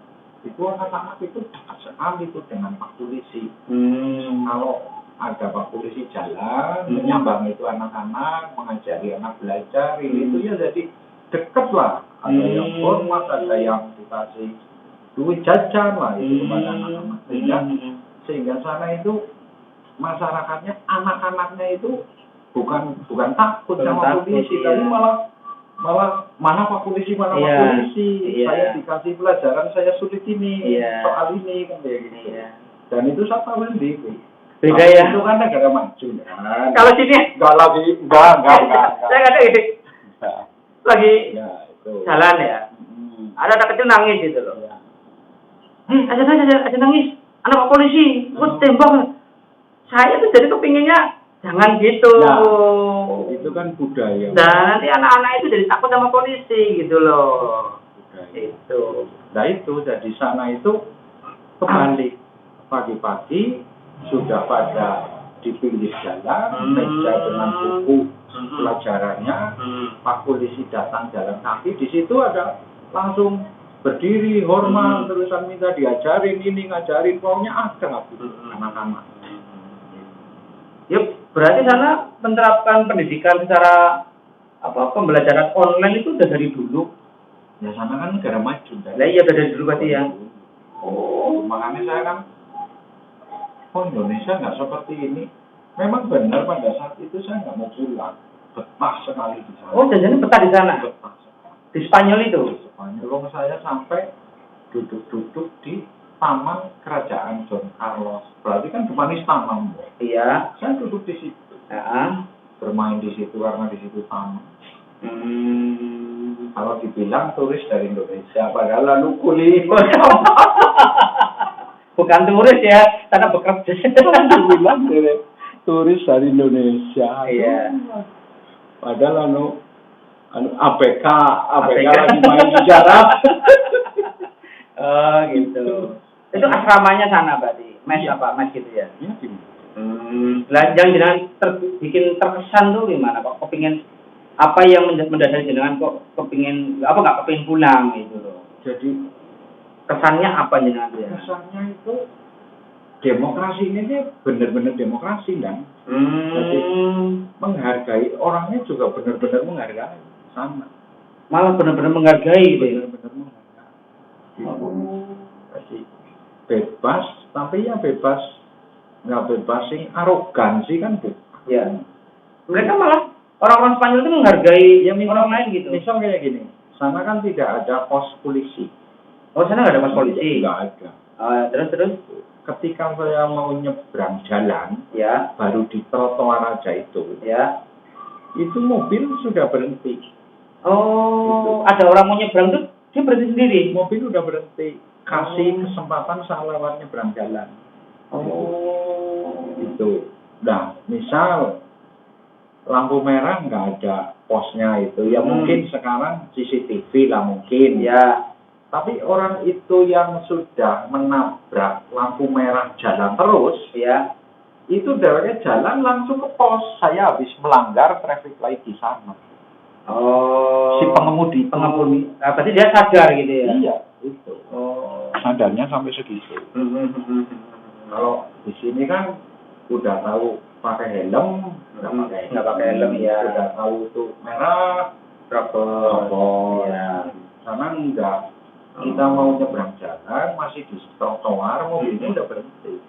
itu anak-anak itu dekat sekali itu dengan Pak Polisi. Kalau ada Pak Polisi jalan, menyambangi itu anak-anak, mengajari anak belajar, itu ya jadi dekat lah. Ada yang hormat, ada yang dikasih duit jajan lah itu kepada anak-anak. Sehingga sana itu masyarakatnya, anak-anaknya itu bukan takut sama polisi, tapi malah mana Pak Polisi, Pak Polisi. Saya dikasih pelajaran, saya sulit ini, soal ini kan kayak gitu. Dan itu saya tahu sendiri. Beda ya. Itu kan negara maju kan. Kalau sini enggak. Saya nggak ada ide. Lagi Ya, itu. jalan ya. Ada anak kecil nangis gitu loh. Ya. Aja nangis. Anak Pak Polisi, gua tembak. Saya tuh jadi kepinginnya jangan gitu. Nah, itu kan budaya. Dan nanti anak-anak itu jadi takut sama polisi gitu loh. Budaya. Itu. Nah itu dari sana itu kembali pagi-pagi sudah pada di pinggir jalan, meja dengan buku pelajarannya. Pak Polisi datang jalan kaki, di situ ada langsung berdiri hormat, terusan minta diajarin ini, ngajarin, pokoknya ada anak-anak. Yuk, berarti sana menerapkan pendidikan secara pembelajaran online itu udah dari dulu. Ya sana kan negara maju. Nah, iya udah dari dulu berarti ya. Oh, makanya saya kan, Indonesia nggak seperti ini. Memang benar pada saat itu saya nggak mau pulang, betah sekali di sana. Oh, jajannya betah di sana. Betah sekali. Di Spanyol itu. Di Spanyol, saya sampai duduk-duduk di Taman Kerajaan John Carlos. Berarti kan depan istana. Iya. Saya duduk di situ. Ya. Bermain di situ karena di situ taman. Kalau dibilang turis dari Indonesia, padahal lalu kulit. Bukan turis ya, karena bekerja. Dibilang turis dari Indonesia. Iya. Padahal APK lagi main di jarak. Oh gitu. Itu asramanya sana berarti, mes apa mes gitu ya? Iya. Yang jenengan bikin terkesan tuh gimana kok? Kepingin apa yang mendasari jenengan kok kepingin nggak kepingin pulang gitu loh? Jadi kesannya apa jenengan ya? Kesannya itu demokrasi ini benar-benar demokrasi dan jadi menghargai orangnya juga benar-benar menghargai sama. Malah benar-benar menghargai gitu. Benar-benar menghargai. Jadi bebas, tapi ya bebas, nggak bebas sih, arogansi kan bukan. Ya. Mereka malah orang-orang Spanyol itu menghargai yang orang lain gitu. Misal kayak gini, sana kan tidak ada pos polisi. Oh, sana nggak ada pos polisi? Nggak ada. Terus? Ketika saya mau nyebrang jalan, ya, baru di trotoar aja itu, ya, itu mobil sudah berhenti. Oh, gitu. Ada orang mau nyebrang tuh, dia berhenti sendiri? Mobil udah berhenti. Kasih kesempatan saya lewat nyebrang jalan. Oh. Itu. Nah, misal lampu merah nggak ada posnya itu, ya mungkin sekarang CCTV lah mungkin. Ya. Tapi orang itu yang sudah menabrak lampu merah jalan terus, Ya. itu deranya jalan langsung ke pos. Saya habis melanggar traffic light di sana. Oh. Si pengemudi. Nah, berarti dia sadar gitu ya? Iya, itu. Oh. Sadarnya sampai segitu. Kalau di sini kan udah tahu pakai helm, nggak pakai helm ya. Udah tahu itu merah, Terobos. ya. Karena enggak. Kita mau nyebrang jalan, masih di trotoar, mobilnya udah berhenti.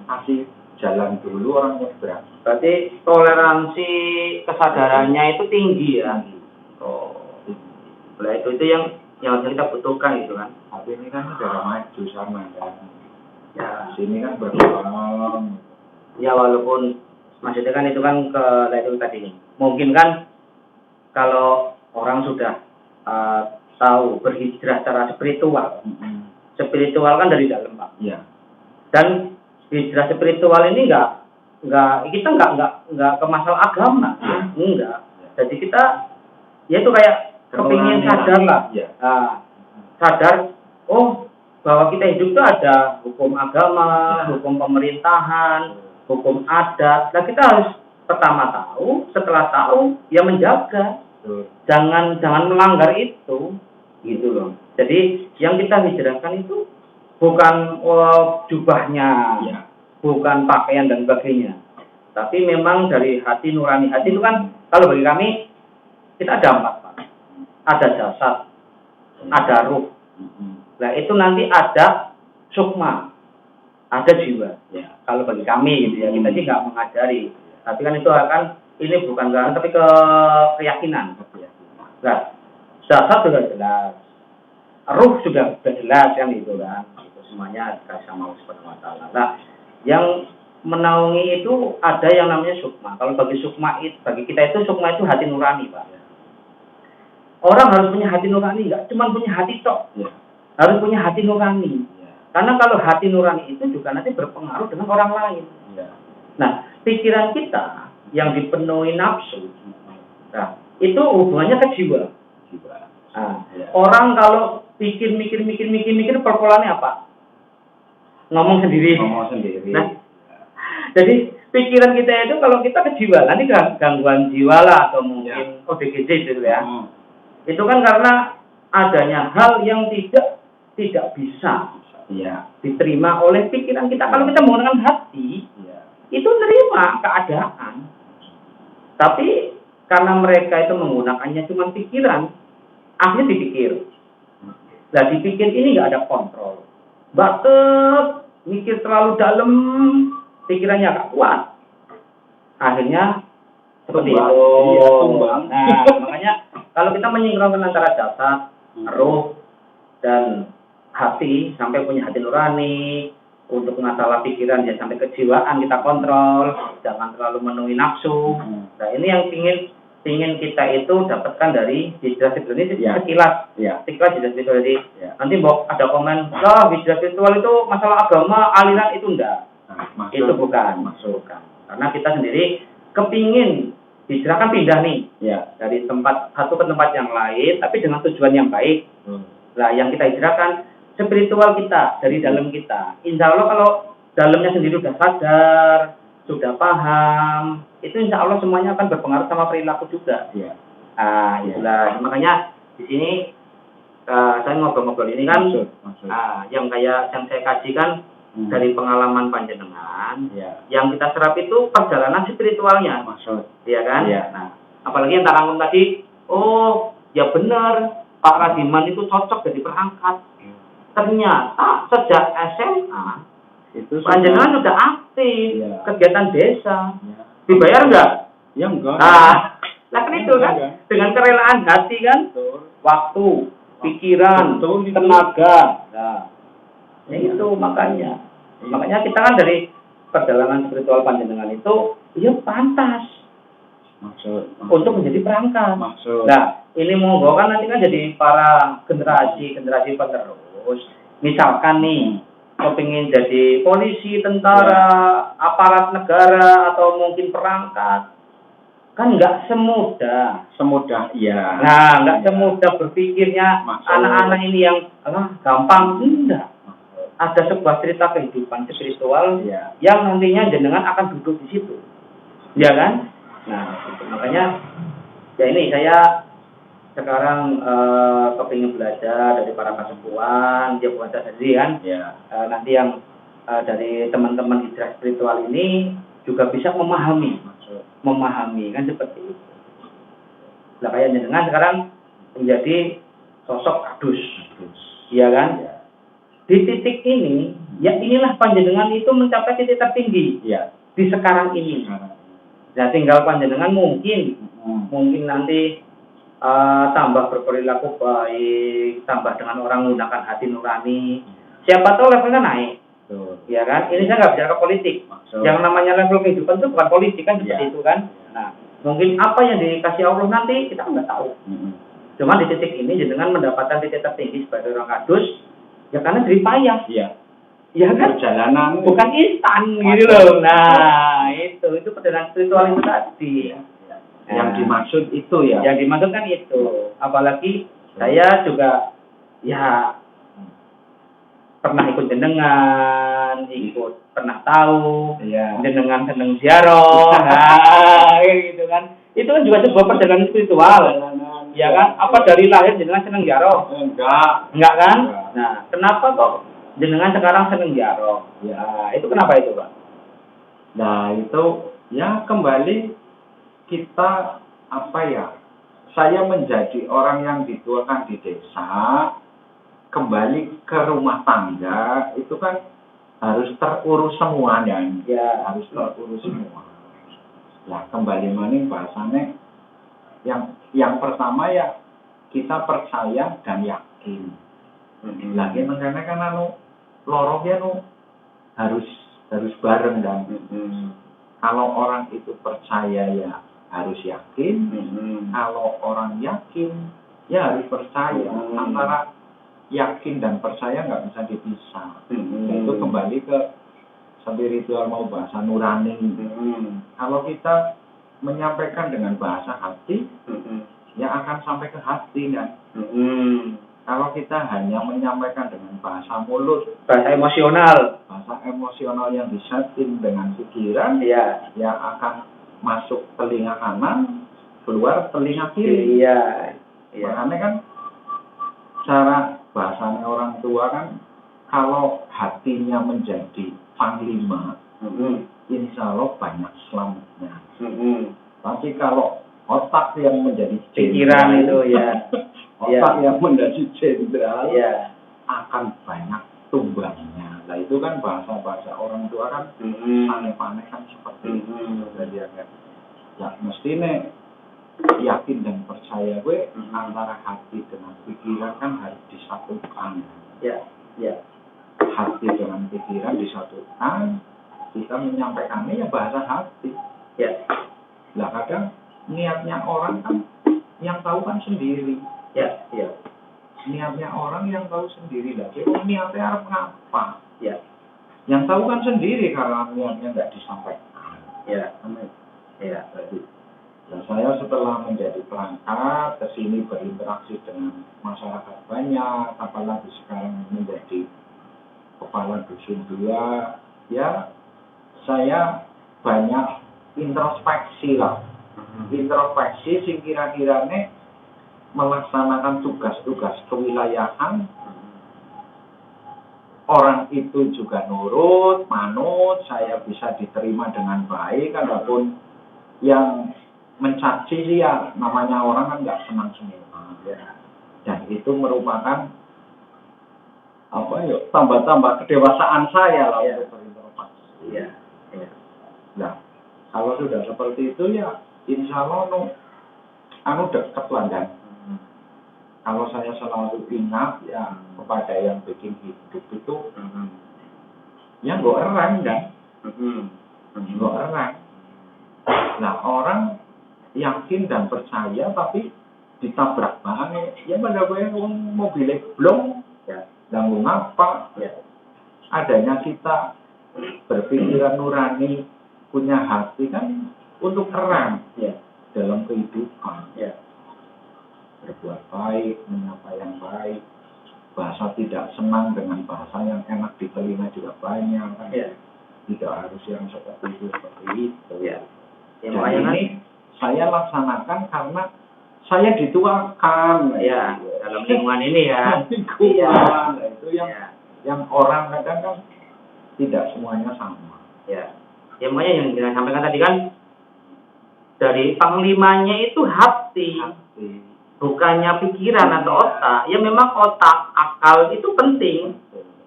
Masih jalan dulu orang nyebrang. Berarti toleransi kesadarannya itu tinggi ya? Oh. Nah, itu yang harus kita butuhkan gitu kan? Tapi ini kan negara maju sama kan. Ya. Di sini kan berkembang. Ya walaupun maksudnya kan itu kan itu tadi. Mungkin kan kalau orang sudah tahu berhijrah secara spiritual. Spiritual kan dari dalam, Pak. Iya. Dan hijrah spiritual ini kita nggak ke masalah agama, enggak. Jadi kita ya itu kayak kepingin sadar lah. Ya. Sadar, oh bahwa kita hidup itu ada hukum agama, hukum pemerintahan, hukum adat. Nah kita harus pertama tahu, setelah tahu ya menjaga. Jangan melanggar itu, gitu loh. Jadi yang kita hijrahkan itu bukan jubahnya, bukan pakaian dan sebagainya, tapi memang dari hati nurani. Hati itu kan kalau bagi kami kita ada 4, Pak. Ada jasad, ada ruh. Nah itu nanti ada sukma, ada jiwa. Ya. Kalau bagi kami gitu ya, kita sih nggak mengajari, tapi kan itu ini bukan garansi tapi keyakinan. Nah, jasad sudah jelas, ruh juga jelas kan itu kan, itu semuanya dikasih sama Allah Subhanahu Wa Taala. Nah, yang menaungi itu ada yang namanya sukma. Kalau bagi kita itu sukma itu hati nurani, Pak. Orang harus punya hati nurani, nggak cuma punya hati tok, harus punya hati nurani. Karena kalau hati nurani itu juga nanti berpengaruh dengan orang lain. Nah, pikiran kita yang dipenuhi nafsu, nah, itu hubungannya ke jiwa. Nah, orang kalau mikir perpolaannya apa? Ngomong sendiri. Nah, jadi pikiran kita itu kalau kita ke jiwa, nanti gangguan jiwa lah atau mungkin ODGJ gitu ya. Itu kan karena adanya hal yang tidak bisa diterima oleh pikiran kita. Kalau kita menggunakan hati, itu menerima keadaan. Tapi karena mereka itu menggunakannya cuma pikiran, akhirnya dipikir. Nah, dipikir ini nggak ada kontrol. Batet, mikir terlalu dalam, pikirannya nggak kuat. Akhirnya seperti itu. Tumbang. Nah, makanya kalau kita menyingkronkan antara jasad, ruh, dan hati, sampai punya hati nurani, untuk masalah pikiran ya sampai kejiwaan kita kontrol, jangan terlalu memenuhi nafsu. Nah, ini yang ingin kita itu dapatkan dari hijrah spiritual ini sekilas hijrah spiritual ini. Nanti ada komen, lah hijrah spiritual itu masalah agama, aliran itu enggak. Itu bukan. Karena kita sendiri kepingin hijrah kan pindah nih, dari tempat satu ke tempat yang lain, tapi dengan tujuan yang baik. Nah, yang kita hijrahkan spiritual kita dari dalam kita. Insya Allah kalau dalamnya sendiri sudah sadar, sudah paham, itu insya Allah semuanya akan berpengaruh sama perilaku juga. Itulah makanya di sini saya ngobrol-ngobrol ini kan, yang saya kaji kan dari pengalaman panjenengan, yang kita serap itu perjalanan spiritualnya, ya kan? Nah, apalagi yang tak tadi, oh ya benar, Pak Radiman itu cocok jadi perangkat. Ternyata sejak SMA itu panjenengan sudah aktif kegiatan desa. Dibayar enggak? Ya enggak. Nah kan itu kan dengan kerelaan hati kan, waktu, pikiran, tenaga. Nah, itu makanya kita kan dari perjalanan spiritual panjenengan itu ya pantas untuk menjadi perangkat. Nah, ini monggo kan nanti kan jadi para generasi penerus. Misalkan nih, kepingin jadi polisi, tentara, aparat negara, atau mungkin perangkat. kan nggak semudah. Ya. Nah, nggak semudah berpikirnya anak-anak ini yang gampang. Enggak. Ada sebuah cerita kehidupan spiritual yang nantinya jenengan akan duduk di situ. Ya kan? Nah, itu. Makanya ya ini saya sekarang kepingin belajar dari para kasepuan, dia bukan saya sendiri kan. Nanti yang dari teman-teman hijrah spiritual ini juga bisa memahami kan seperti itu. Nah, kayak jenengan sekarang menjadi sosok kadus, iya kan? Di titik ini, ya inilah panjenengan itu mencapai titik tertinggi di sekarang ini. Nah, tinggal panjenengan mungkin nanti tambah berperilaku baik, tambah dengan orang menggunakan hati nurani. Siapa tahu levelnya naik, ya kan? Ini saya nggak bicara politik. Yang namanya level kehidupan itu bukan politik kan seperti itu kan. Nah, mungkin apa yang dikasih Allah nanti kita nggak tahu. Cuma di titik ini jenengan mendapatkan titik tertinggi sebagai orang kadus, ya karena jerih payah. Ya kan? Perjalanan bukan instan gitu loh. Nah, itu perjalanan spiritual itu tadi. Yang dimaksud itu ya. Yang dimaksud kan itu. Apalagi saya juga ya pernah ikut jenengan, pernah tahu, jenengan seneng ziarah, gitu kan. Itu kan juga sebuah perjalanan spiritual, ya kan? Apa dari lahir jenengan seneng ziarah? Enggak kan? Nah, kenapa kok jenengan sekarang seneng ziarah? Ya, itu kenapa itu, Pak? Nah, itu ya kembali kita saya menjadi orang yang dituakan di desa, kembali ke rumah tangga itu kan harus terurus semuanya, harus terurus semua. Nah, kembali maning bahasanya yang pertama ya kita percaya dan yakin. Lagi makanya kan lorongnya harus bareng dan kalau orang itu percaya ya harus yakin, kalau orang yakin ya harus percaya. Antara yakin dan percaya nggak bisa dipisah. Itu kembali ke spiritual mau bahasa nurani. Kalau kita menyampaikan dengan bahasa hati, ya akan sampai ke hati kan. Kalau kita hanya menyampaikan dengan bahasa mulut, bahasa emosional yang disetting dengan pikiran, ya akan masuk telinga kanan, keluar telinga kiri. Makanya kan cara bahasanya orang tua kan kalau hatinya menjadi panglima, insya Allah banyak selamatnya. Tapi kalau otak yang menjadi pikiran itu otak yang menjadi jenderal akan banyak tumbangnya. Nah itu kan bahasa orang tua kan aneh-aneh kan seperti itu. Jadi ya mestinya yakin dan percaya antara hati dengan pikiran kan harus disatukan. Hati dengan pikiran disatukan, kita menyampaikannya ya bahasa hati. Lah kadang niatnya orang kan yang tahu kan sendiri. Niatnya orang yang tahu sendiri lah. Jadi niatnya harus apa? Yang tahu kan sendiri karena niatnya nggak disampaikan. Jadi dan saya setelah menjadi perangkat kesini berinteraksi dengan masyarakat banyak, apalagi sekarang menjadi kepala dusun 2, ya saya banyak introspeksi lah. Introspeksi sing kira-kiranya melaksanakan tugas-tugas kewilayahan, orang itu juga nurut, manut, saya bisa diterima dengan baik, walaupun yang mencaci ya namanya orang kan nggak senang semua. Dan itu merupakan tambah-tambah kedewasaan saya lah untuk berintrospeksi. Nah, kalau sudah seperti itu ya insya Allah dekat lah dan kalau saya selalu ingat ya kepada yang bikin hidup itu ya nggak erang kan, nggak erang. Nah orang yakin dan percaya tapi ditabrak banget ya pada gue mobilnya belum dan ngapa adanya kita berpikiran nurani punya hati kan untuk terang dalam kehidupan. Ya. Berbuat baik, menyapa yang baik, bahasa tidak senang dengan bahasa yang enak di telinga juga banyak kan. Ya. Tidak harus yang seperti itu. Ya. Ya, Dan makanya kan, ini saya laksanakan karena saya dituakan. ya, dalam lingkungan ini ya. Lingkungan, itu yang Ya. yang orang kadang kan tidak semuanya sama. Ya. Ya, makanya yang kita sampaikan tadi kan, dari panglimanya itu hati, bukannya pikiran atau otak. Ya memang otak, akal itu penting.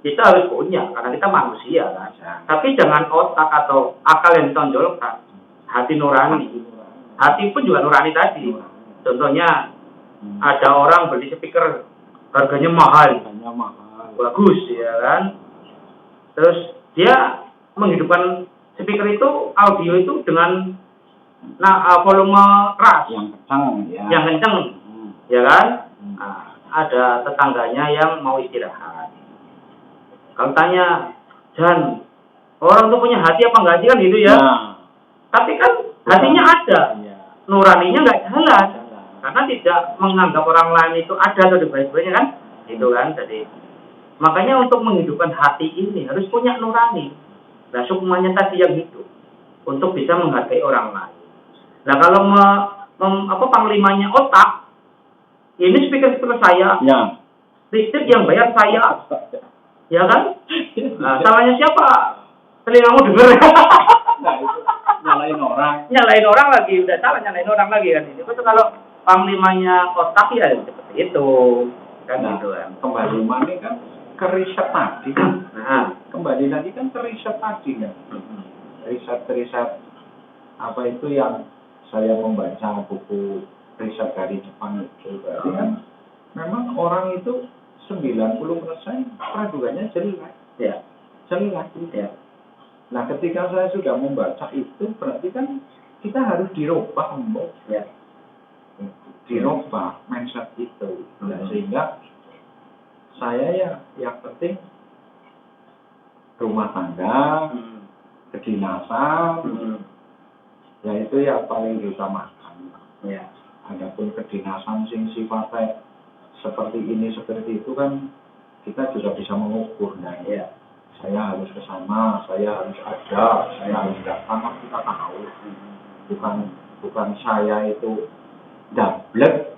Kita harus punya, karena kita manusia kan. Tapi jangan otak atau akal yang ditonjolkan, hati nurani. Hati pun juga nurani tadi. Contohnya, ada orang beli speaker harganya mahal, bagus ya kan. Terus dia menghidupkan speaker itu, audio itu dengan volume keras, yang kencang, ya kan. Nah, ada tetangganya yang mau istirahat. Kalau tanya, Jan, orang tuh punya hati apa enggak sih kan gitu ya? Tapi kan hatinya ada, nuraninya nggak jalan, karena tidak menganggap orang lain itu ada atau sebagainya kan, gitu kan. Jadi makanya untuk menghidupkan hati ini harus punya nurani. Nah, sukmanya tadi yang hidup untuk bisa menghargai orang lain. Nah, kalau panglimanya otak, ini speaker saya, listrik yang bayar saya, ya kan? Nah, salahnya siapa? Telingamu denger. Nah, itu Nyalain orang lagi, udah salah nyalain orang lagi kan. Itu kalau panglimanya otak ya seperti itu, kan gitu kan. Kembali mana kan ke riset tadi. Kembali lagi kan ke riset tadi kan. Riset apa itu yang saya membaca buku riset dari Jepang itu berarti kan memang orang itu 90% peraduannya jelek. Ya. Jelek. Ya. Nah, ketika saya sudah membaca itu berarti kan kita harus dirubah, ya. Dirubah mindset itu. Nah, sehingga saya ya yang penting rumah tangga, kedinasan, ya itu yang paling diutamakan. Ya. Adapun kedinasan sing sifatnya seperti ini seperti itu kan kita juga bisa mengukur. Nah, ya. Saya harus ke sana, saya harus ada, saya harus datang, kita tahu. Bukan saya itu dablek.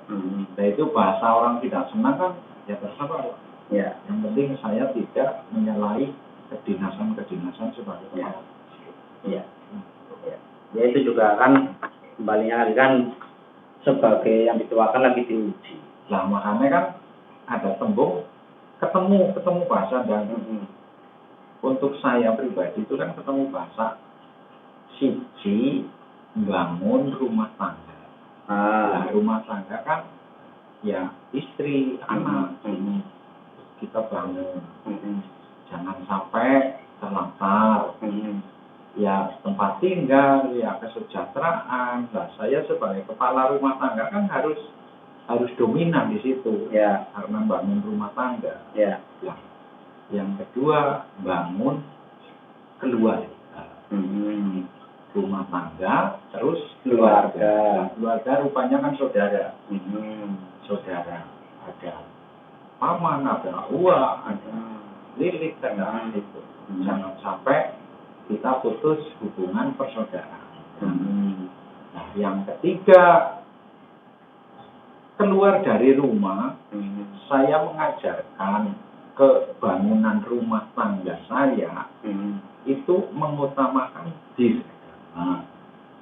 Nah, itu bahasa orang tidak senang kan, ya terserah. Ya. Yang penting saya tidak menyalahi kedinasan sebagai kepala. Ya. Ya itu juga kan kembalinya kan sebagai yang dituakan lagi diuji. Nah, makanya kan ada tembung ketemu bahasa dan untuk saya pribadi itu kan ketemu bahasa siji bangun rumah tangga. Nah, rumah tangga kan ya istri, anak. Kita bangun. Jangan sampai terlantar. Ya tempat tinggal, ya kesejahteraan. Nah, saya sebagai kepala rumah tangga kan harus dominan di situ. Ya. Karena bangun rumah tangga. Ya. Yang kedua, bangun keluarga. Rumah tangga, terus keluarga. Keluarga rupanya kan saudara. Saudara. Ada paman, ada uak, ada lilik, dan itu. Jangan sampai kita putus hubungan persaudaraan. Nah, yang ketiga, keluar dari rumah, saya mengajarkan kebangunan rumah tangga saya itu mengutamakan dirgama.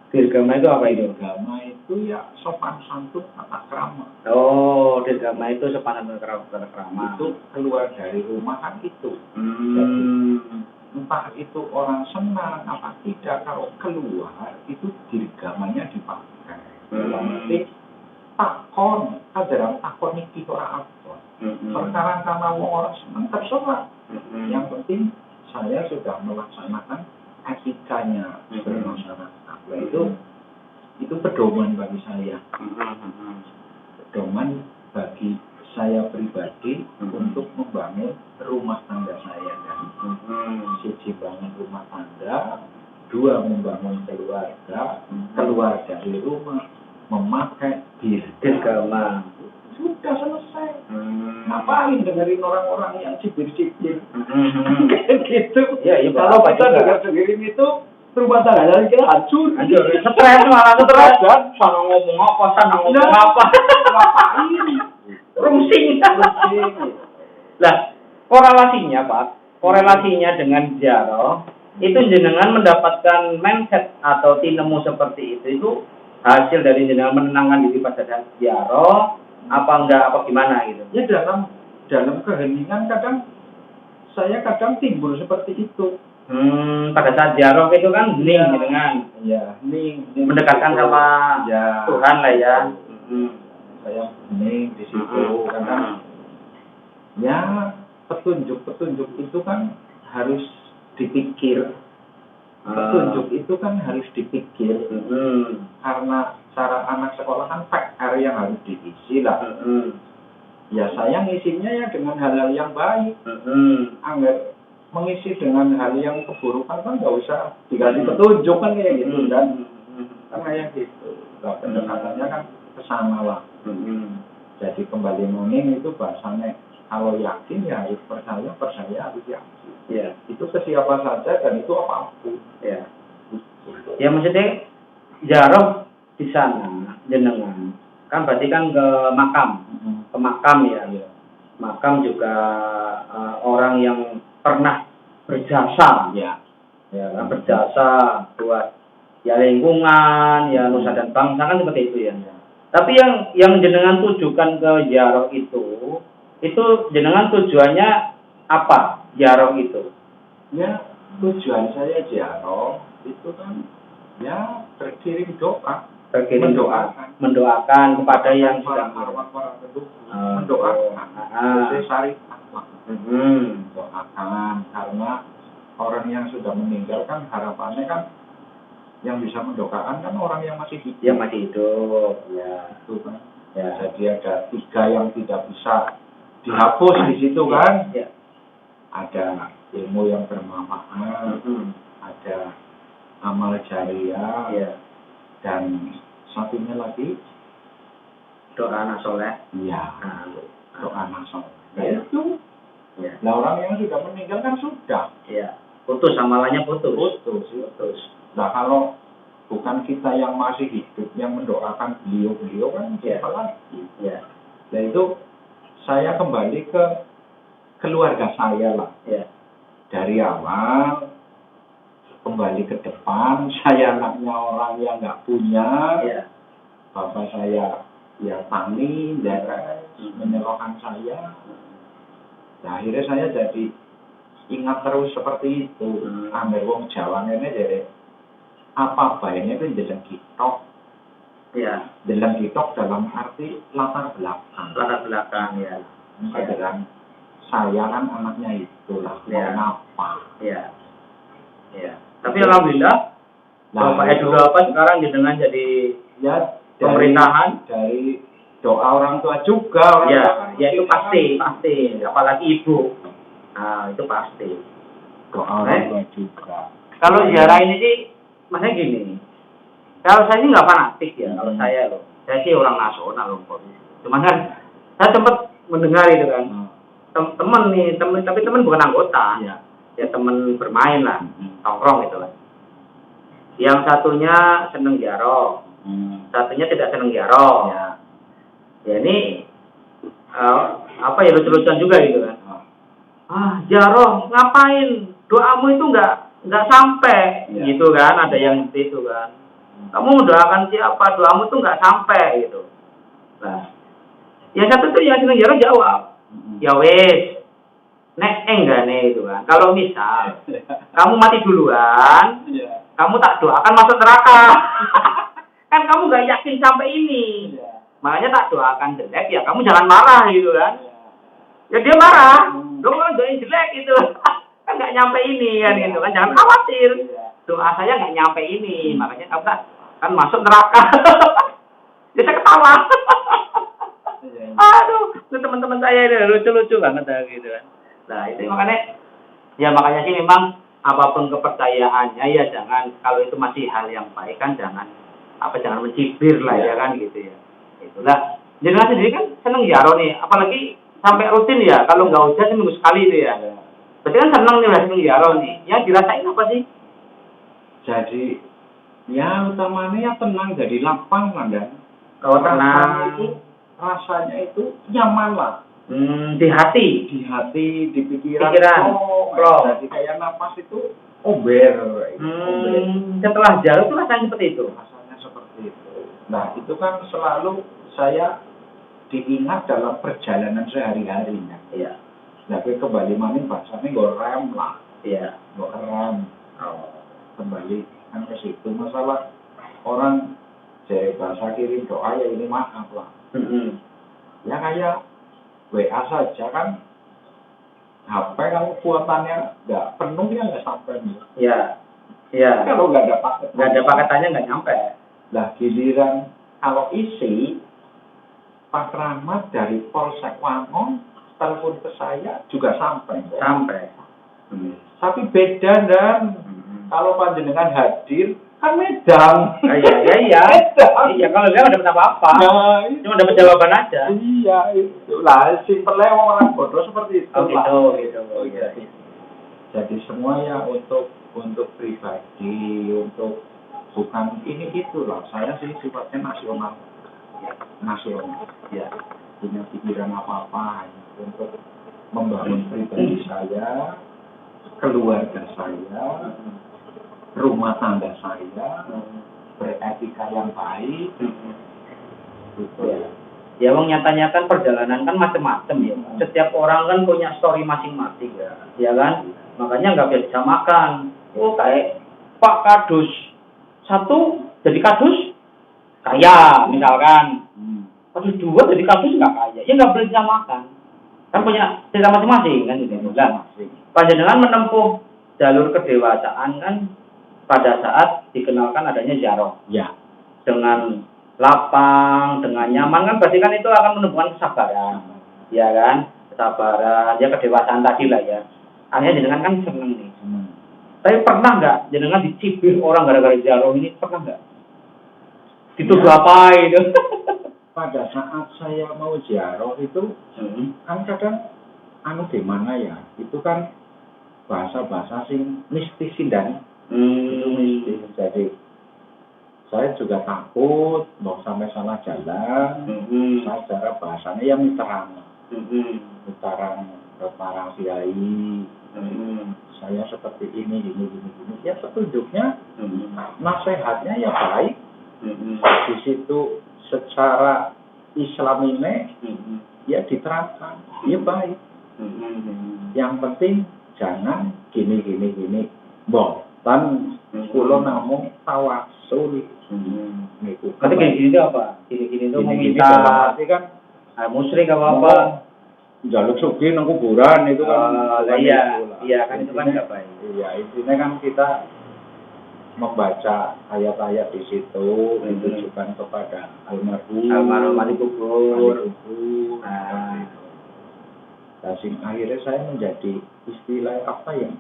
Dirgama itu apa itu? Dirgama itu ya sopan santun tata krama. Oh, dirgama itu sopan santun tata krama. Itu keluar dari rumah kan itu. Jadi, entah itu orang senang apa tidak, kalau keluar itu dirgamanya dipakai. Nanti takon, ajaran takon iki ora apa. Perkara karena orang senang terserah. Yang penting saya sudah melaksanakan etikanya bermasyarakat. Itu pedoman bagi saya. Pedoman bagi saya pribadi untuk membangun rumah tangga saya. Siji bangun rumah tangga, dua membangun keluarga, keluar dari rumah, memakai dirgama. Sudah selesai. Ngapain dengerin orang-orang yang cibir-cibir? Gitu. Ya, Kalau kita dengerin itu rumah tangga kita hancur. Stres malah stres kan. Sana ngomong apa, sana ngomong apa. Ngapain? Rungsing. Lah, korelasinya Pak, korelasinya dengan ziarah itu jenengan mendapatkan mindset atau tinemu seperti itu hasil dari jenengan menenangkan diri pada saat ziarah apa enggak apa gimana gitu. Ya dalam keheningan saya kadang timbul seperti itu. Pada saat ziarah itu kan hening gitu kan. Iya, hening. Mendekatkan sama ya, Tuhan lah ya. Saya hening di situ karena ya petunjuk itu kan harus dipikir. Petunjuk itu kan harus dipikir. Karena cara anak sekolah kan PR yang harus diisi lah. Ya saya ngisinya ya dengan hal-hal yang baik. Anggar mengisi dengan hal yang keburukan kan nggak usah dikasih petunjuk kan kayak gitu dan karena yang gitu. Nah, pendekatannya kan kesana lah. Jadi kembali moning itu bahasanya kalau yakin ya harus percaya harus yakin. Ya. Itu ke siapa saja dan itu apapun. Ya. Ya maksudnya ziarah di sana jenengan kan berarti kan ke makam ya. Makam juga orang yang pernah berjasa ya berjasa buat ya lingkungan ya nusa dan bangsa kan seperti itu ya. Tapi yang jenengan tujukan ke ziarah itu jenengan tujuannya apa ziarah itu? Ya tujuan saya ziarah itu kan ya berkirim doa. Mendoakan kepada yang sudah para pendukung, mendoakan. Mendoakan karena orang yang sudah meninggal kan harapannya kan yang bisa mendoakan kan orang yang masih hidup. Yang masih hidup, ya. Itu kan. Ya, jadi ada 3 yang tidak bisa dihapus di situ kan. Ya. Ada ilmu yang bermanfaat, ada amal jariah, ya. Dan satunya lagi doa anak soleh. Iya. Doa anak soleh. Nah, ya. Itu. Ya. Nah orang yang sudah meninggal kan sudah. Iya. Putus amalannya putus. Nah kalau bukan kita yang masih hidup yang mendoakan beliau kan siapa lagi? Ya. Nah itu saya kembali ke keluarga saya lah. Ya. Dari awal kembali ke depan, saya anaknya orang yang nggak punya. Ya. Bapak saya ya tani, menyekolahkan saya. Nah, akhirnya saya jadi ingat terus seperti itu. Ambil wong Jawa ini jadi apa baiknya itu dalam kitab. Ya. Dalam kitab dalam arti latar belakang. Latar belakang ya. Dengan saya kan anaknya itulah. Ya. Kenapa? Ya. Ya. Tapi alhamdulillah Bapak Edu apa sekarang dengan jadi ya pemerintahan dari doa orang tua juga ya itu pasti apalagi ibu itu pasti doa orang tua juga. Kalau ziarah ini sih maksudnya gini, kalau saya ini nggak fanatik ya kalau saya sih orang nasional loh. Cuman kan saya sempat mendengar itu kan tapi teman bukan anggota ya teman bermain lah nongkrong gitu lah. Yang satunya seneng ziarah, satunya tidak seneng ziarah. Ya ini lucu-lucuan juga gitu kan. Ziarah ngapain? Doamu itu nggak sampai gitu kan, ada yang seperti itu kan. Kamu mendoakan siapa? Doamu tuh nggak sampai gitu. Nah, yang satu tuh yang seneng ziarah jawab, ya wes, nek enggak nih itu kan. Kalau misal kamu mati duluan, kamu tak doakan masuk neraka. Kan kamu nggak yakin sampai ini. Makanya tak doakan jelek ya kamu jangan marah gitu kan. Ya dia marah, dong doain jelek gitu. Kan nggak nyampe ini kan gitu kan. Jangan khawatir. Doa saya nggak nyampe ini, makanya kamu kan masuk neraka. Dia ketawa. Aduh, itu teman-teman saya ini lucu-lucu banget gitu kan. Nah, itu makanya sih memang apapun kepercayaannya ya jangan kalau itu masih hal yang baik kan jangan jangan mencibir lah Iya. ya kan gitu ya. Itulah. Jenengan sendiri kan seneng jaro nih, apalagi sampai rutin ya, kalau nggak hujan seminggu sekali itu ya. Berarti kan seneng nih seneng jaro nih. Yang dirasain apa sih? Jadi ya utamanya ya tenang, jadi lapang dan Kalau tenang rasanya itu nyaman lah di hati. di hati, di pikiran. Pikiran. Plong. Jadi kayak napas itu ober. Setelah jaro itu rasanya seperti itu. Rasanya seperti itu. Nah itu kan selalu saya diingat dalam perjalanan sehari-harinya. Iya. Tapi kembali mana bahasanya gue rem lah, Iya. gue rem. Kembali kan ke situ masalah orang jadi bahasa kirim doa ya ini maaf lah. Ya kayak WA saja kan HP kalau kuotannya nggak penuh ya nggak sampai. Iya. Iya. Kalau nggak ada paket, paketannya nggak nyampe. lah giliran kalau isi Pak Rahmat dari Polsek Wangon telepon ke saya juga sampai. Sampai. Tapi beda dan kalau panjenengan hadir kan Medan. Iya. Medan. Iya, kalau dia nggak dapat apa-apa. Nah, itu. Cuma dapat jawaban aja. Iya, itu lah simpelnya orang bodoh seperti itu. Oh gitu. Oh, iya. Jadi semua ya untuk pribadi, untuk bukan ini itulah. Saya sih sifatnya nasional. Ya, punya pikiran apa-apa untuk membangun pribadi saya, keluarga saya, rumah tangga saya, beretika yang baik. Gitu ya. Ya, wong nyatanya kan perjalanan kan macam-macam ya. Setiap orang kan punya story masing-masing ya kan. Makanya nggak bisa disamakan. Oh kayak Pak Kadus satu jadi kadus kaya misalkan. Kadus dua jadi kadus nggak kaya. Ya nggak boleh disamakan. Kan punya cerita masing-masing kan gitu. Panjenengan menempuh jalur kedewasaan kan pada saat dikenalkan adanya jaro. Ya. Dengan lapang, dengan nyaman kan berarti kan itu akan menumbuhkan kesabaran. Ya kan? Kesabaran, ya kedewasaan tadi lah ya. Akhirnya jenengan kan seneng nih. Tapi pernah nggak jenengan dicibir orang gara-gara jaro ini? Pernah nggak? Dituduh Ya. apa itu? Pada saat saya mau jaro itu kan kadang di mana ya? Itu kan bahasa-bahasa sing mistis dan itu mistis. Jadi saya juga takut mau sampai salah jalan. Saya cara bahasanya yang mitaran ke para kiai. Saya seperti ini. Ya petunjuknya, nasihatnya ya baik. Di situ secara Islam ini ya diterapkan, ya baik. Yang penting jangan gini. Botan kulo namung tawasul. Berarti gini itu apa? Gini itu meminta berarti kan musyrik apa? jaluk sugih nang kuburan itu kan. Iya kan itu kan enggak baik. Iya, intinya kan kita membaca ayat-ayat di situ ditujukan kepada almarhum Mati kubur. Nah, akhirnya saya menjadi istilah apa ya?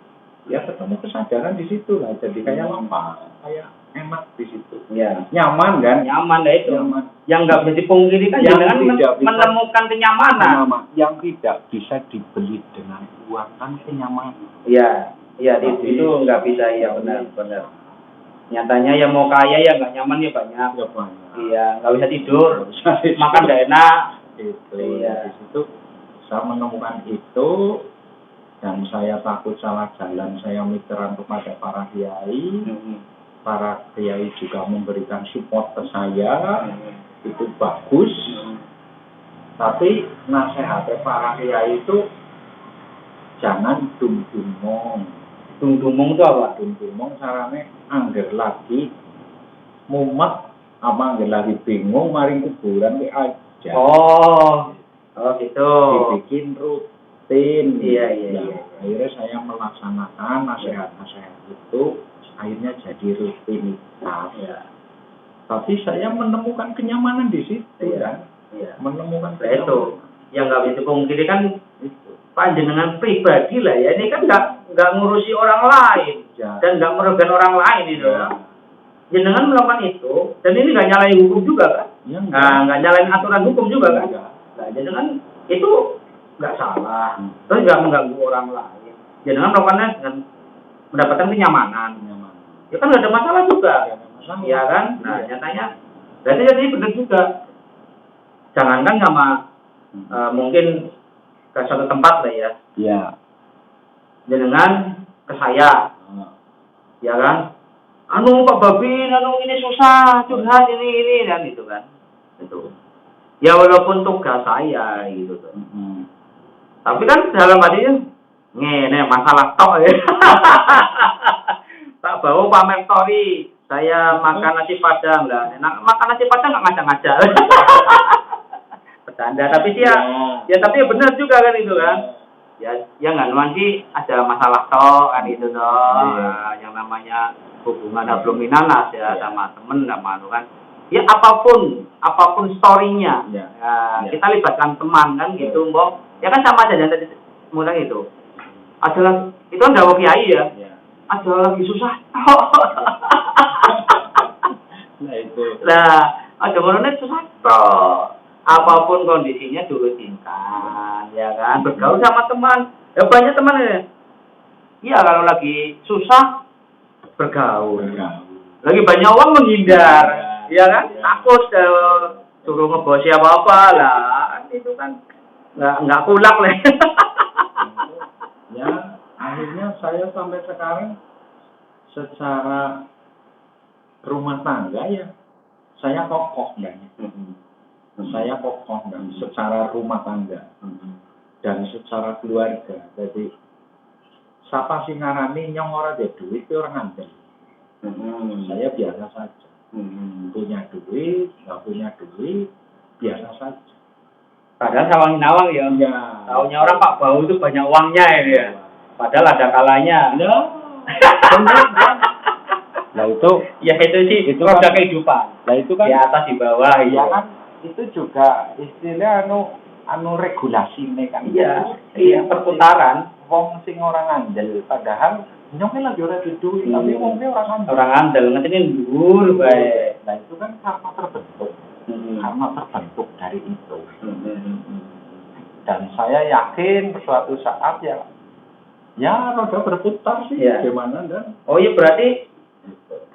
Ya ketemu kesadaran di situ lah. Jadi kayak lapang, kayak enak di situ. Ya. Nyaman kan? Nyaman lah itu. Nyaman. Yang nggak bisa dipungkiri kan Yang jangan tidak bisa menemukan kenyamanan. Yang tidak bisa dibeli dengan uang kan kenyamanan. Iya, itu nggak bisa ya benar. Nyatanya yang mau kaya ya nggak nyaman ya banyak. Ya banyak. Iya, nggak bisa tidur, makan nggak enak. Itu. Iya. Di situ saya menemukan itu dan saya takut salah jalan. Saya miteran kepada para kiai. Para kiai juga memberikan support ke saya. Itu bagus. Tapi nasihatnya para kiai itu jangan dumong. Dumong itu apa? Dumong caranya angger lagi mumet apa angger lagi bingung maring kuburan ke aja. Oh gitu. Dibikin rutin. Iya. Akhirnya saya melaksanakan nasihat-nasihat itu akhirnya jadi rutinitas. Iya. Tapi saya menemukan kenyamanan di situ kan. Iya. Menemukan itu yang nggak bisa dipungkiri kan itu. panjenengan pribadi lah ya. Ini kan nggak ngurusi orang lain Ya. dan nggak merugikan orang lain itu. Ya. jenengan melakukan itu, dan ini nggak nyalain hukum juga kan? Ya, Nggak nyalain aturan hukum juga kan? enggak. Nah, jenengan itu nggak salah, terus nggak mengganggu orang lain. Jenengan melakukannya dengan mendapatkan kenyamanan. Nyaman. Ya kan nggak ada masalah juga, Nggak ada masalah. ya kan? Nah, Iya. nyatanya, jadi benar juga. Jangankan sama mungkin ke suatu tempat lah ya, Iya. jenengan ke saya, Ah. ya kan? Anu Pak Babin, anu ini susah, curhat ini dan itu kan, itu. Ya walaupun tugas saya gitu tuh. Tapi kan dalam hatinya ngene masalah tok ya. Tak bawa pamer story, saya makan nasi padang lah. Enak makan nasi padang nggak ngajak-ngajak. Bercanda, tapi sih ya tapi ya benar juga kan itu kan. Ya nggak nuansi ada masalah tok kan itu toh. Nah, yang namanya hubungan hablum minanas ya sama temen sama anu kan. Ya apapun story-nya. Nah, kita libatkan teman kan gitu, Mbok. Ya kan sama aja tadi mulai itu. Adalah itu kan dawuh kiai ya. Ada lagi susah. Nah itu. Lah, ada orang susah toh. Apapun kondisinya dulu tingkat, ya kan? Bergaul sama teman. Ya banyak teman ya. Iya kalau lagi susah bergaul. Lagi banyak uang menghindar, ya kan? Takut suruh ngebosi apa-apa lah. Itu kan nggak kulak lah. Ya, akhirnya saya sampai sekarang secara rumah tangga ya saya kokoh banyak. Saya kokoh dan secara rumah tangga dan secara keluarga. Jadi siapa sih ngarani nyong ora ada duit itu orang andel. Saya biasa saja. Punya duit, nggak punya duit, biasa saja. Padahal sawang nawang ya. Ya. Taunya orang Pak Bau itu banyak uangnya ya. Padahal ada kalanya. Ya. Benar. Nah itu Ya itu sih itu roda kan, kehidupan. nah itu kan Di atas di bawah ya ya kan itu juga istilah anu regulasi ini kan. Iya perputaran. Wong sing orang andel padahal nyong lagi ora duit tapi wong orang andel. Orang andel ngeteni dhuwur bae. Nah itu kan karma terbentuk. Karma terbentuk dari itu. Dan saya yakin suatu saat ya roda berputar sih gimana dan. Oh iya berarti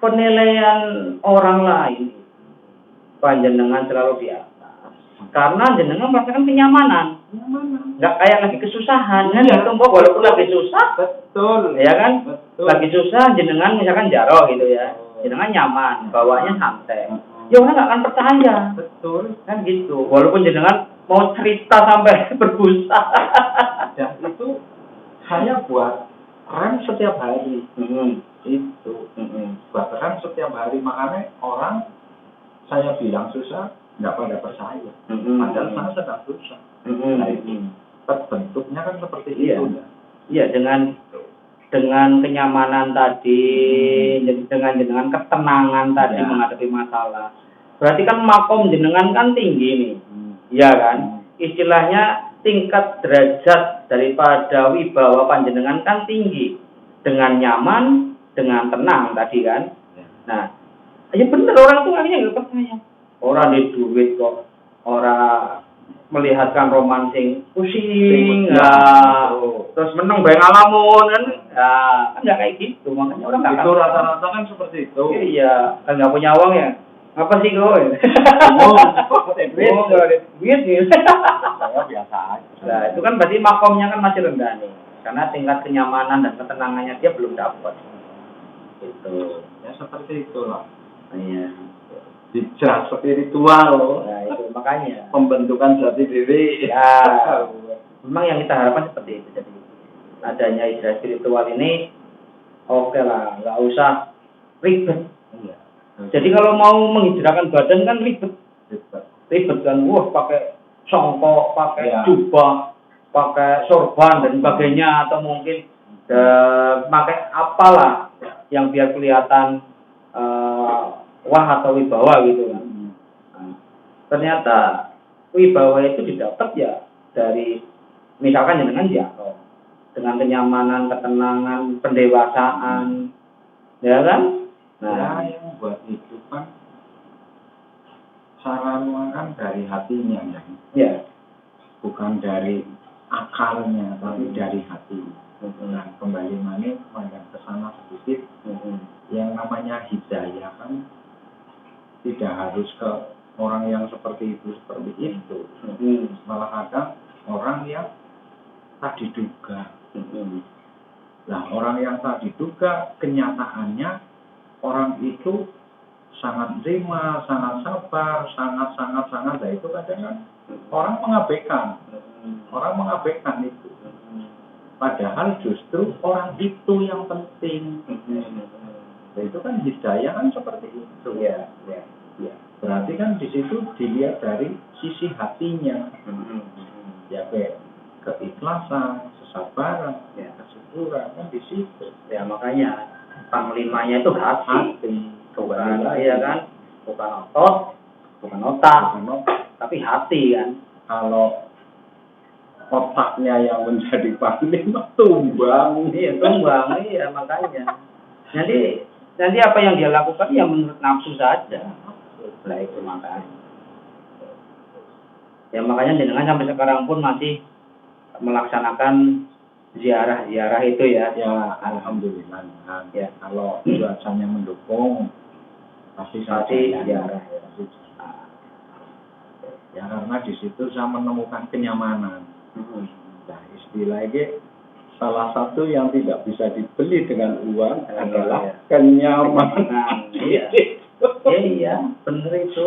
penilaian orang lain panjenengan selalu di atas. Karena jenengan merasakan kenyamanan. Nggak kayak lagi kesusahan kan gitu Mbok, walaupun lagi susah. Betul. Ya kan? Betul. Lagi susah jenengan misalkan jaro gitu ya. Jenengan nyaman, bawaannya santai. Ya orang nggak akan percaya. Betul. Kan gitu. Walaupun jenengan mau cerita sampai berbusa. Dan itu saya buat rem setiap hari. Itu. Buat rem setiap hari. Makanya orang saya bilang susah, nggak pada percaya. Padahal saya sedang susah. Nah itu terbentuknya kan seperti itu. Iya, dengan kenyamanan tadi, dengan ketenangan tadi menghadapi masalah. Berarti kan makom jenengan kan tinggi nih. Iya kan? Istilahnya tingkat derajat daripada wibawa panjenengan kan tinggi. Dengan nyaman, dengan tenang tadi kan. Nah, ya bener orang tuh akhirnya nggak percaya. Orang di duit kok, orang melihatkan romansing pusing, terus menang bayang ngalamun kan, kan nggak kayak gitu, makanya orang nggak. Itu rata-rata kan seperti itu. Iya, kan nggak punya uang ya, apa sih gue? Duit nih. Saya biasa aja. Nah itu kan berarti makomnya kan masih rendah nih, karena tingkat kenyamanan dan ketenangannya dia belum dapat. Itu. Ya seperti itulah. Iya. Hijrah spiritual. Nah itu makanya. Pembentukan jati diri. Ya. Memang yang kita harapkan seperti itu. Jadi adanya hijrah spiritual ini, oke lah, nggak usah ribet. Iya. Jadi kalau mau menghijrahkan badan kan ribet kan, pakai songkok, pakai jubah, pakai sorban dan sebagainya, atau mungkin pakai apalah yang biar kelihatan wah atau wibawa gitu kan. Ternyata wibawa itu didapat ya dari misalkan dengan dengan kenyamanan, ketenangan, pendewasaan, ya kan? Nah, yang buat itu kan cara kan dari hatinya ya. Ya. Bukan dari akalnya, tapi dari hati. Nah, kembali mana ke sana sedikit. Yang namanya hidayah kan tidak harus ke orang yang seperti itu. Malah ada orang yang tak diduga. Nah, orang yang tak diduga, kenyataannya orang itu sangat terima, sangat sabar, sangat. Nah, itu kadang-kadang orang mengabaikan itu. Padahal justru orang itu yang penting. Nah, itu kan hidayah kan seperti itu. Ya. Berarti kan di situ dilihat dari sisi hatinya. Ya, keikhlasan, kesabaran, kesyukuran kan di situ. Ya, makanya panglimanya itu hati. Bukan, ya kan? Bukan otot, bukan otak, tapi hati kan. Kalau otaknya yang menjadi panglima tumbang. Iya, makanya. Nanti apa yang dia lakukan ya menurut nafsu saja. Lah itu makanya. Ya makanya dengan sampai sekarang pun masih melaksanakan ziarah itu ya. Ya, alhamdulillah. Ya, kalau cuacanya mendukung pasti ziarah. Ya, karena di situ saya menemukan kenyamanan. Nah, istilahnya salah satu yang tidak bisa dibeli dengan uang adalah kenyamanan. Iya, benar itu.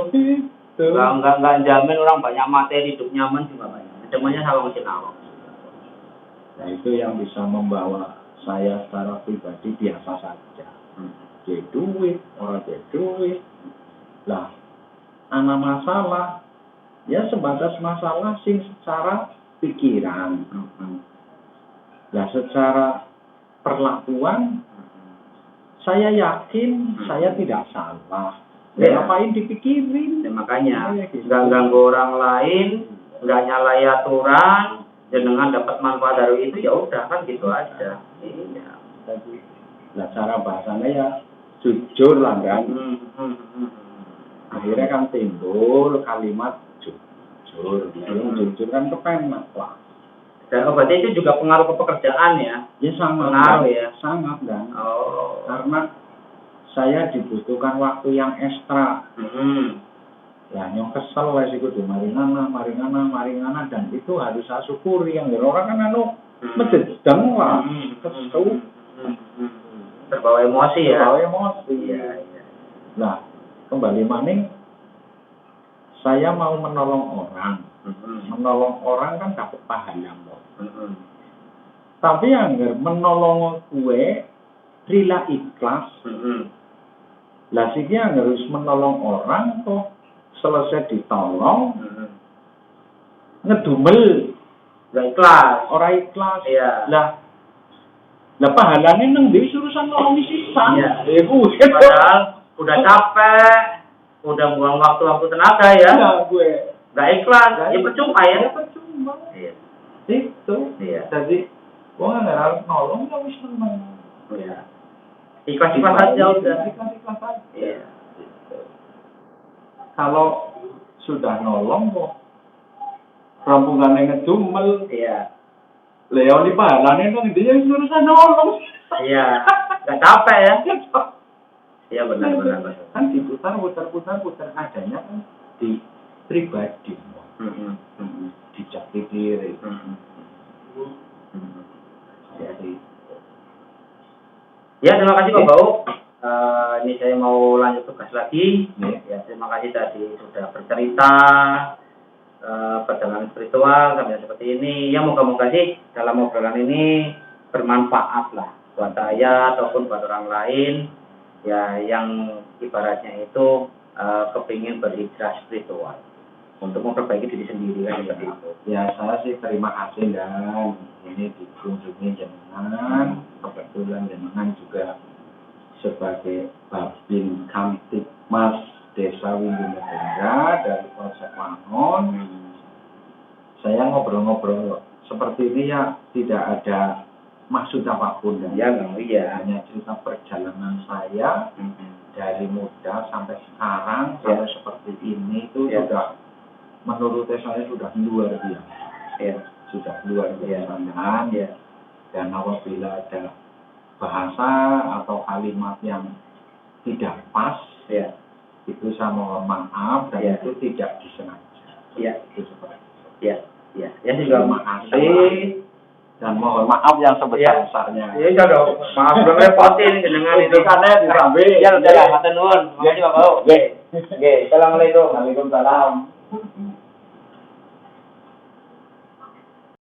Enggak jamin orang banyak materi hidup nyaman juga banyak. Semuanya sama mesin awam. Nah, itu yang bisa membawa saya secara pribadi biasa saja. Dia duit, orang dia duit. Lah, anak masalah ya sebatas masalah sing secara pikiran. Nah, secara perlakuan saya yakin saya tidak salah. Ngapain dipikirin? Ya, makanya nggak ganggu orang lain, nggak nyalai aturan, jenengan dapat manfaat dari itu ya udah kan gitu aja. Iya. Nah, cara bahasanya ya jujur lah kan. Akhirnya kan timbul kalimat jujur. Jujur kan kepenak lah. Dan berarti itu juga pengaruh ke pekerjaan ya? Ya sangat. Pengaruh ya? Sangat kan. Oh. Karena saya dibutuhkan waktu yang ekstra. Ya nyong kesel lah sih kudu maringana dan itu harus saya syukuri. Yang orang kan mededeng lah. Kesel. Terbawa emosi ya? Terbawa emosi. Iya. Nah, kembali maning saya mau menolong orang. Menolong orang kan dapat pahala. Tapi yang menolong gue rela ikhlas. Lah sih yang harus menolong orang kok selesai ditolong ngedumel nggak ikhlas. Orang ikhlas. Iya. Lah pahalanya nang dhewe urusan nolong sisan. Iya. Padahal udah capek, udah buang waktu tenaga ya. Nah, gue nggak ikhlas, ya percuma ya. Percuma. Iya. Itu. Iya. Jadi gua nggak harus nolong ya wis menang. Iya. Ikhlas aja udah. Ikhlas aja. Iya. Kalau sudah nolong kok rampungannya ngedumel. Iya. Leo di pahalanya kan dia urusan nolong. Iya. Nggak capek ya. Iya benar. Kan diputar adanya kan di pribadi. Dicap diri. Jadi. Ya terima kasih Pak Bau. Ini saya mau lanjut tugas lagi. Ya terima kasih tadi sudah bercerita perjalanan spiritual sampai seperti ini. Ya moga-moga sih dalam obrolan ini bermanfaat lah buat saya ataupun buat orang lain. Ya yang ibaratnya itu kepingin berhijrah spiritual untuk memperbaiki diri sendiri kan seperti itu. Ya saya sih terima kasih dan ini dikunjungi jenengan, kebetulan jenengan juga sebagai Babin Kamtibmas Desa Windu-Negara dari Polsek Wangon. Saya ngobrol-ngobrol seperti ini ya tidak ada maksud apapun dan iya. Hanya cerita perjalanan saya dari muda sampai sekarang sampai seperti ini itu sudah menurut saya sudah luar biasa. Sudah luar biasa. Dan apabila ada bahasa atau kalimat yang tidak pas, itu saya mohon maaf dan itu tidak disengaja. Itu seperti itu. Terima kasih dan mohon maaf yang sebesar-besarnya. Iya dong. Maaf belum repotin jenengan itu. Karena dirambe. Ya udah, matur nuwun. Makasih Bapak. Nggih. Assalamualaikum. Waalaikumsalam.